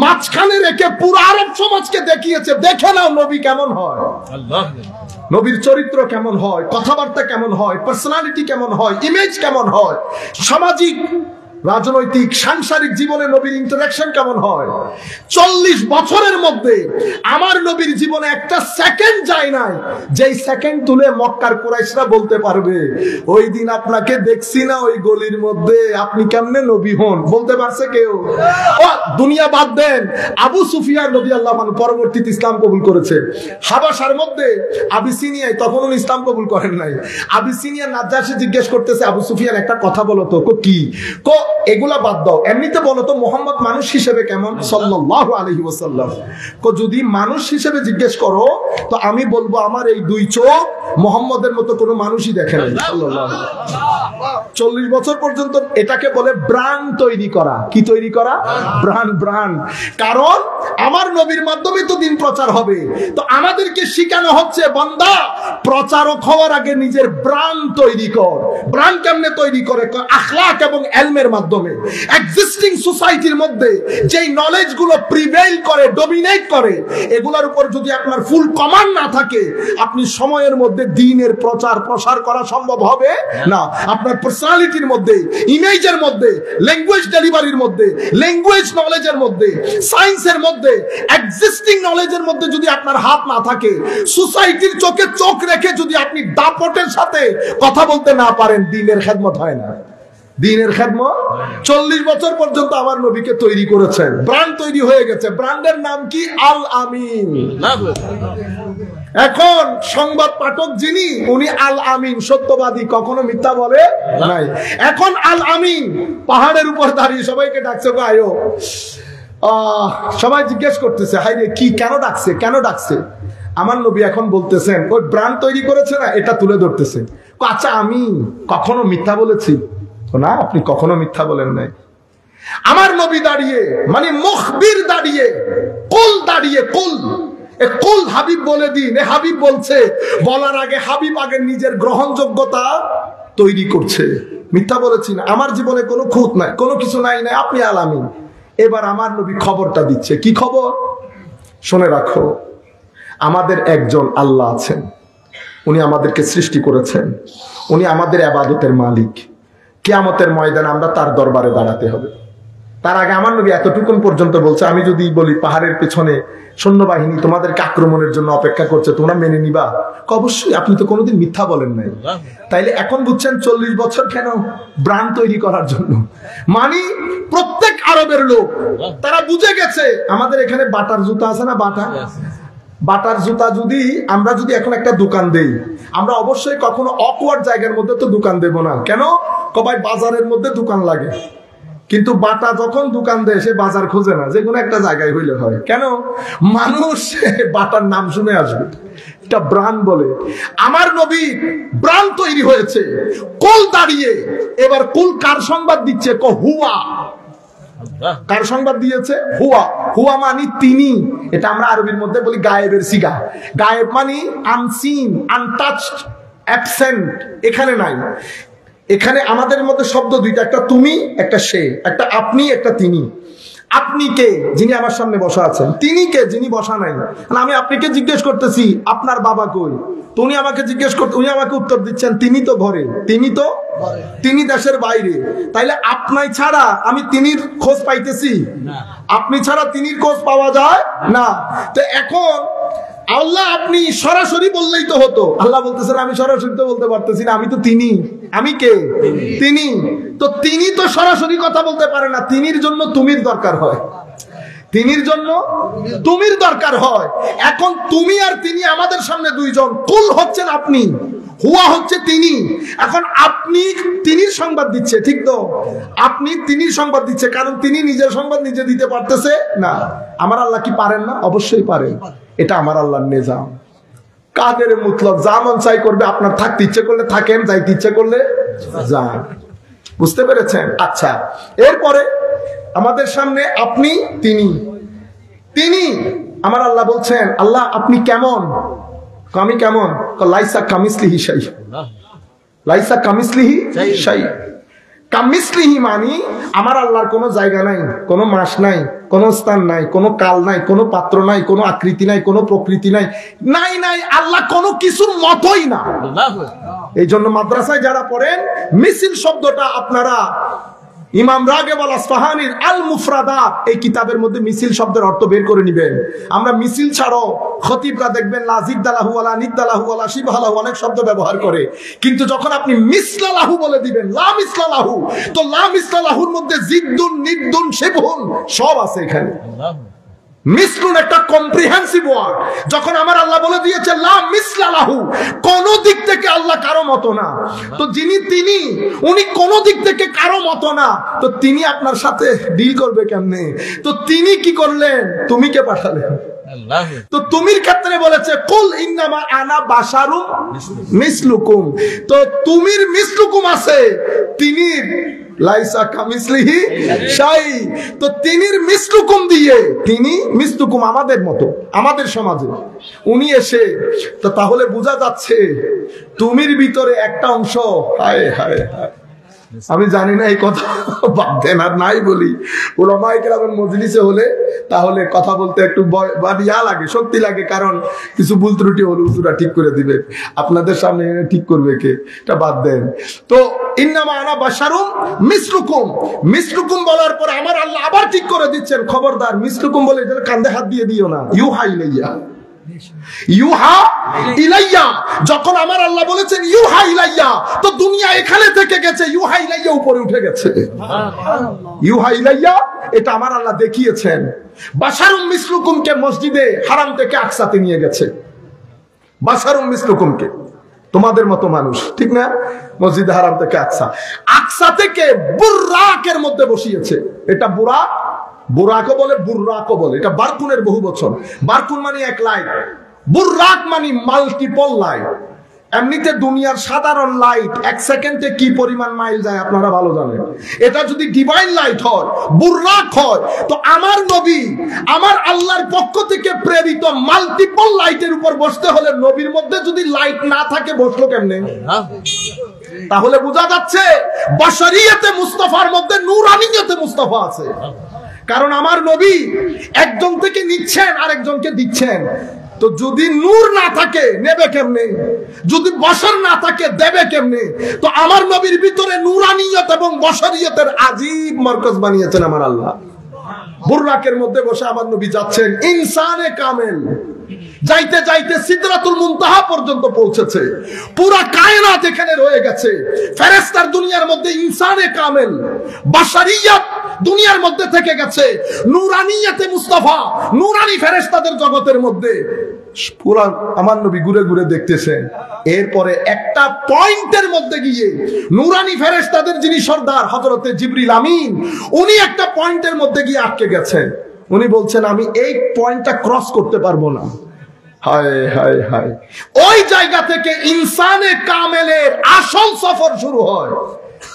মাঝখানে রেখে পুরো আরব সমাজকে দেখিয়েছে। দেখে নাও নবী কেমন হয়, নবীর চরিত্র কেমন হয়, কথাবার্তা কেমন হয়, পার্সোনালিটি কেমন হয়, ইমেজ কেমন হয়, সামাজিক রাজনৈতিক সাংসারিক জীবনে নবীর ইন্টারঅ্যাকশন কেমন হয়। 40 বছরের মধ্যে আমার নবীর জীবনে একটা সেকেন্ড যায় নাই যেই সেকেন্ড তুলে মক্কার কুরাইশরা বলতে পারবে ওই দিন আপনাকে দেখছি না ওই গলির মধ্যে, আপনি কেমনে নবী হন? বলতে পারছে কেউ? ও দুনিয়া বাদ দেন, আবু সুফিয়ান রাদিয়াল্লাহু আনহু পরবর্তীতে ইসলাম কবুল করেছে। হাবাসার মধ্যে আবিসিনিয়ায়, তখন উনি ইসলাম কবুল করেন নাই। আবিসিনিয়ার নাজ্জাশী জিজ্ঞেস করতেছে, আবু সুফিয়ান একটা কথা বলো তো। কি? এগুলা বাদ দাও, এমনিতে বলো তো মোহাম্মদ মানুষ হিসেবে কেমন সাল্লাল্লাহু আলাইহি ওয়াসাল্লাম। যদি মানুষ হিসেবে জিজ্ঞেস করো তো আমি বলবো আমার এই দুই চোখ মোহাম্মদের মতো কোনো মানুষই দেখে নাই সাল্লাল্লাহু। 40 বছর পর্যন্ত এটাকে বলে ব্রান্ড তৈরি করা। কি তৈরি করা? ব্রান্ড। কারণ আমার নবীর মাধ্যমে তো দিন প্রচার হবে, তো আমাদেরকে শিখানো হচ্ছে বান্দা প্রচারক হওয়ার আগে নিজের ব্রান্ড তৈরি কর। ব্রান্ড কেমনে তৈরি করে? আখলাক এবং ইলমের মাধ্যমে। এক্সিস্টিং সোসাইটির মধ্যে যেই নলেজ গুলো প্রিভেইল করে, ডমিনেট করে, এগুলোর উপর যদি আপনার ফুল কমান্ড না থাকে, আপনি সময়ের মধ্যে দ্বীনের প্রচার প্রসার করা সম্ভব হবে না। আপনার পার্সোনালিটির মধ্যে, ইমেজের মধ্যে, ল্যাঙ্গুয়েজ ডেলিভারির মধ্যে, ল্যাঙ্গুয়েজ নলেজের মধ্যে, সায়েন্সের মধ্যে, এক্সিস্টিং নলেজের মধ্যে যদি আপনার হাত না থাকে, সোসাইটির চোখে চোখ রেখে যদি আপনি দাপটের সাথে কথা বলতে না পারেন, দ্বীনের খেদমত হয় না। দ্বীনের খেদমত 40 বছর পর্যন্ত আমার নবীকে তৈরি করেছেন, ব্র্যান্ড তৈরি হয়ে গেছে। ব্র্যান্ডের নাম কি? আল আমিন। এখন সংবাদ পাঠক যিনি, উনি আল আমিন, সত্যবাদী, কখনো মিথ্যা বলে নাই। এখন আল আমিন পাহাড়ের উপর দাঁড়িয়ে সবাইকে ডাকছে, আয়ো। সবাই জিজ্ঞেস করতেছে, হাই রে কি, কেন ডাকছে? আমার নবী এখন বলতেছেন ওই ব্র্যান্ড তৈরি করেছে না, এটা তুলে ধরতেছে। আচ্ছা, আমি কখনো মিথ্যা বলেছি? না, আপনি কখনো মিথ্যা বলেন নাই। আমার নবী দাঁড়িয়ে, মানে মুখবির দাঁড়িয়ে, কুল দাঁড়িয়ে, কুল হাবিব বলে দিন। হাবিব বলছে, বলার আগে হাবিব আগে নিজের গ্রহণযোগ্যতা তৈরি করছে। মিথ্যা বলেছি না, আমার জীবনে কোনো খুঁত নাই, কোনো কিছু নাই, আপনি আল আমিন। এবার আমার নবী খবরটা দিচ্ছে। কি খবর? শুনে রাখো, আমাদের একজন আল্লাহ আছেন, উনি আমাদেরকে সৃষ্টি করেছেন, উনি আমাদের ইবাদতের মালিক। কিয়ামতের ময়দানে আমরা তার দরবারে দাঁড়াতে হবে। তার আগে আমার নবী এতটুকুন পর্যন্ত বলছে, আমি যদি বলি পাহাড়ের পেছনে সৈন্যবাহিনী তোমাদেরকে আক্রমণের জন্য অপেক্ষা করছে, তোমরা মেনে নিবা? অবশ্যই। আপনি তো কোনোদিন মিথ্যা বলেন নাই। তাইলে এখন বুঝছেন 40 বছর কেন? ব্র্যান্ড তৈরি করার জন্য। মানে প্রত্যেক আরবের লোক তারা বুঝে গেছে, আমাদের এখানে বাটার জুতা আছে না, বাটার জুতা যদি আমরা যদি এখন একটা দোকান দেই, আমরা অবশ্যই কখনো অকওয়ার্ড জায়গার মধ্যে তো দোকান দেব না। কেন? ভাই বাজারের মধ্যে দোকান লাগে, কিন্তু বাটা যখন দোকান দেয় সে বাজার খোঁজে না, যে কোনো একটা জায়গায় হইলে হয়। কেন? মানুষ বাটার নাম শুনে আসবে, এটা ব্র্যান্ড বলে। আমার নবী ব্র্যান্ড তৈরি হয়েছে। কুল দাঁড়িয়ে, এবার কুল কার সংবাদ দিচ্ছে? হুয়া। কার সংবাদ দিয়েছে? হুয়া। হুয়া মানে তিনি। এটা আমরা আরবির মধ্যে বলি গায়েবের সিগা। গায়েব মানে আনসিন, আনটাচড, অ্যাবসেন্ট, এখানে নাই। এখানে আমাদের মধ্যে শব্দ দুইটা, একটা তুমি, একটা সে, একটা আপনি, একটা তিনি। আপনি কে? যিনি আমার সামনে বসা আছেন। তিনি কে? যিনি বসা নাই। আমি আপনাকে জিজ্ঞেস করতেছি আপনার বাবা কই, তো উনি আমাকে জিজ্ঞেস করতে, উনি আমাকে উত্তর দিচ্ছেন তিনি তো ঘরে, তিনি দেশের বাইরে। তাইলে আপনাই ছাড়া আমি তিনির খোঁজ পাইতেছি? আপনি ছাড়া তিনির খোঁজ পাওয়া যায় না। তো এখন আল্লাহ আপনি সরাসরি বললেই তো হতো। আল্লাহ বলতেছেন আমি সরাসরি তো বলতে পারতেছি না, আমি তো তিনি। আমি কে? তিনি। তো তিনি তো সরাসরি কথা বলতে পারে না, তিনির জন্য তুমির দরকার হয়, তিনির জন্য তুমির দরকার হয়। এখন তুমি আর তিনি আমাদের সামনে দুইজন। কুল হচ্ছেন আপনি, হুয়া হচ্ছে তিনি। এখন আপনি তিনির সংবাদ দিচ্ছে, ঠিক তো? আপনি তিনির সংবাদ দিচ্ছে, কারণ তিনি নিজের সংবাদ নিজে দিতে পারতেছে না। আমার আল্লাহ কি পারেন না? অবশ্যই পারেন। এটা আমার আল্লাহর নিজাম। কাদের মুতলক, যা মন চাই করবে। আপনার থাকতে ইচ্ছে করলে থাকেন, যাইতে ইচ্ছে করলে যান। বুঝতে পেরেছেন? আচ্ছা, এরপরে আমাদের সামনে আপনি, তিনি। তিনি আমার আল্লাহ বলছেন, আল্লাহ আপনি কেমন? আমি কেমন? লাইসা কামিসলিহি শাই। লাইসা কামিসলিহি শাই। কামিসলিহি মানি আমার আল্লাহর কোনো জায়গা নাই, কোনো মাস নাই, কোনো স্থান নাই, কোনো কাল নাই, কোনো পাত্র নাই, কোনো আকৃতি নাই, কোনো প্রকৃতি নাই, নাই নাই। আল্লাহ কোনো কিছুর মতই না। এই জন্য মাদ্রাসায় যারা পড়েন, মিছিল শব্দটা আপনারা ইমাম রাগিব আল আসফাহানির আল মুফরাদাত এই কিতাবের মধ্যে মিছিল শব্দের অর্থ বের করে নেবেন। আমরা মিছিল ছাড়াও খতিবরা দেখবেন লা জিদ্দালাহু ওয়ালা নিদ্দালাহু ওয়ালা শিবহালাহু অনেক শব্দ ব্যবহার করে, কিন্তু যখন আপনি মিসলালাহু বলে দিবেন, লা মিসলালাহু, তো লা মিসলালাহুর মধ্যে জিদ্দুন, নিদ্দুন, শিবহুন সব আছে এখানে। মিসলুন একটা কম্প্রিহেন্সিভ ওয়ার্ড। যখন আমার আল্লাহ বলে দিয়েছে লা মিসলালাহু, কোন দিক থেকে আল্লাহ কারো মতো না, তো যিনি তিনি উনি কোন দিক থেকে কারো মতো না, তো তিনি আপনার সাথে ডিল করবে কেমনে? তো তিনি কি করলেন? তুমি কে পাঠালেন? তো তুমির ক্ষেত্রে বলেছে কুল ইন্নামা আনা বাশারুম মিসলুকুম। তো তুমির মিসলুকুম আছে, তিনির লাইসা কামিসলিহি শাই। তো তিনির মিসলুকুম দিয়ে, তিনি মিসলুকুম আমাদের মতো, আমাদের সমাজে উনি এসে, তো তাহলে বোঝা যাচ্ছে তুমির ভিতরে একটা অংশ। হায় হায় হায়, আমি জানি না এই কথা বাদ দেন আর নাই বলি। উলামায়ে কেরামের মজলিসে হলে তাহলে কথা বলতে একটু ইয়া লাগে, শক্তি লাগে, কারণ কিছু ভুল ত্রুটি হলে হুজুরা ঠিক করে দিবে। আপনাদের সামনে ঠিক করবে কে? এটা বাদ দেন। তো ইন্নামা আনা বাশারুম মিসলুকুম, মিসলুকুম বলার পর আমার আল্লাহ আবার ঠিক করে দিচ্ছেন, খবরদার মিসলুকুম বলে এদের কাঁধে হাত দিয়ে দিও না। ইউহা ইলাইয়া, ইউহা ইলাইয়া। যখন আমার আল্লাহ বলেছেন ইউহা ইলাইয়া, তো দুনিয়া এখানে থেকে গেছে, ইউহা ইলাইয়া উপরে উঠে গেছে। ইউহা ইলাইয়া এটা আমার আল্লাহ দেখিয়েছেন। বাশারুম মিসলুকুমকে মসজিদে হারাম থেকে আকসাতে নিয়ে গেছে। বাশারুম মিসলুকুমকে, তোমাদের মতো মানুষ, ঠিক না? মসজিদে হারাম থেকে আকসা, আকসা থেকে বুররাকের মধ্যে বসিয়েছে। এটা বুরাক, বুরাকও বলে, বুররাকও বলে। এটা বারকুনের বহু বচন। বারকুন মানে এক লাইট, বুররাক মানে মাল্টিপল লাইট। এমনিতে দুনিয়ার সাধারণ লাইট এক সেকেন্ডে কি পরিমাণ মাইল যায় আপনারা ভালো জানেন। এটা যদি ডিভাইন লাইট হয়, বুররাক হয়, তো আমার নবী, আমার আল্লাহর পক্ষ থেকে প্রেরিত মাল্টিপল লাইটের উপর বসতে হলে নবীর মধ্যে যদি লাইট না থাকে বসলো কেমনে? তাহলে বোঝা যাচ্ছে বশরিয়তে মুস্তাফার মধ্যে নূরানিয়তে মুস্তাফা আছে। কারণ আমার নবী একজন থেকে নিচ্ছেন আর একজনকে দিচ্ছেন। তো যদি নূর না থাকে নেবে কেমনে? যদি বশর না থাকে দেবে কেমনে? তো আমার নবীর ভিতরে নূরানিয়ত এবং বশরিয়তের আজীব মারকাজ বানিয়েছেন আমার আল্লাহ। বুররাকের মধ্যে বসে আমার নবী যাচ্ছেন, ইনসানে কামেল। যাইতে যাইতে সিদরাতুল মুনতাহা পর্যন্ত পৌঁছেছে। পুরা কায়নাত এখানে রয়ে গেছে। ফেরেশতার দুনিয়ার মধ্যে ইনসানে কামেল, বাশারিয়াত দুনিয়ার মধ্যে থেকে গেছে। নূরানিয়াতে মুস্তাফা, নূরানি ফেরেশতাদের জগতের মধ্যে পুরা আমার নবী ঘুরে ঘুরে দেখতেছেন। এরপরে একটা পয়েন্টের মধ্যে গিয়ে নূরানি ফেরেশতাদের যিনি সর্দার হযরতে জিবরিল আমিন, উনি একটা পয়েন্টের মধ্যে গিয়ে আটকে গেছেন। উনি বলছেন আমি এই পয়েন্টটা ক্রস করতে পারবো না। হায় হায় হায়, ওই জায়গা থেকে ইনসানে কামেলের আসল সফর শুরু হয়।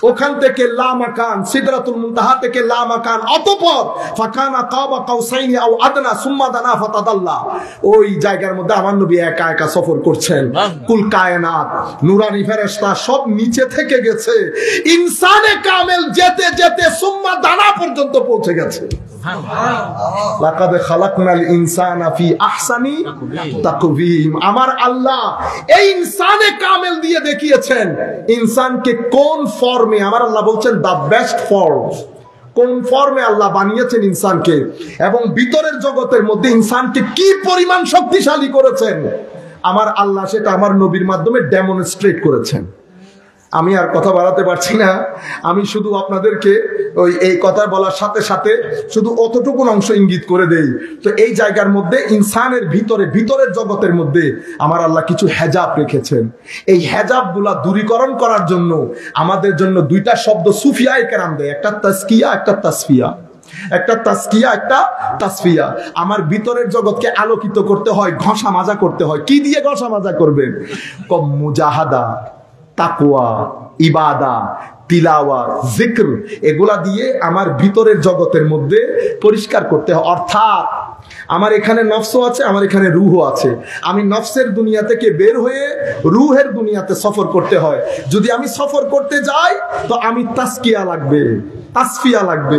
ওখান থেকে লা মাকান, সিদরাতুল মুনতাহা থেকে লা মাকান, অতঃপর ফাকানা কাবা কাউসাইনি আও আদনা সুম্মা দানা ফাতাদাল্লা। ওই জায়গার মধ্যে আমার নবী একা একা সফর করছেন। কুল কায়নাত, নূরানি ফেরেশতা সব নিচে থেকে গেছে। ইনসানে কামেল যেতে যেতে সুম্মা দানা পর্যন্ত পৌঁছে গেছে। লাকাদ খালাকনাল ইনসানা ফি আহসানি তাকওয়িম। আমার আল্লাহ এই ইনসানে কামেল দিয়ে দেখিয়েছেন ইনসানকে কোন ফর্মে। আমার আল্লাহ বলছেন দা বেস্ট ফর্ম, কোন ফর্মে আল্লাহ বানিয়েছেন ইনসানকে, এবং ভিতরের জগতের মধ্যে ইনসানকে কি পরিমাণ শক্তিশালী করেছেন, আমার আল্লাহ সেটা আমার নবীর মাধ্যমে ডেমনস্ট্রেট করেছেন। আমি আর কথা বাড়াতে পারছি না, আমি শুধু আপনাদেরকে এই কথা বলার সাথে সাথে শুধু অতটুকু অংশ ইঙ্গিত করে দেই। তো এই জায়গার মধ্যে ইনসানের ভিতরের জগতের মধ্যে আমার আল্লাহ কিছু হেজাব রেখেছেন। এই হেজাবগুলা দূরীকরণ করার জন্য আমাদের জন্য দুইটা শব্দ সুফিয়ায়ে কেরাম দেয়, একটা তাসকিয়া, একটা তাসফিয়া। একটা তাসকিয়া, একটা তাসফিয়া। আমার ভিতরের জগৎকে আলোকিত করতে হয়, ঘষা মাজা করতে হয়। কি দিয়ে ঘষা মাজা করবেন? মুজাহাদা, তাকওয়া, ইবাদা, তিলাওয়া, জিক্র, এগুলা দিয়ে আমার ভিতরের জগতের মধ্যে পরিষ্কার করতে হয়। অর্থাৎ আমার এখানে নফসও আছে, আমার এখানে রুহও আছে। আমি নফসের দুনিয়া থেকে বের হয়ে রুহের দুনিয়াতে সফর করতে হয়। যদি আমি সফর করতে যাই তো আমি তাসকিয়া লাগবে, তাসফিয়া লাগবে,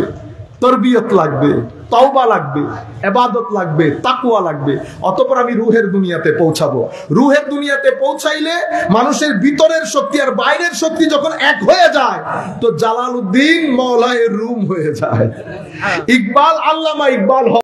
তরবিয়ত লাগবে, তওবা লাগবে, ইবাদত লাগবে, তাকওয়া লাগবে। অতঃপর আমি রুহের দুনিয়াতে পৌঁছাবো। রুহের দুনিয়াতে পৌঁছাইলে মানুষের ভিতরের শক্তি আর বাইরের শক্তি যখন এক হয়ে যায় তো জালালউদ্দিন মওলায়ে রুম হয়ে যায়। ইকবাল, আল্লামা ইকবাল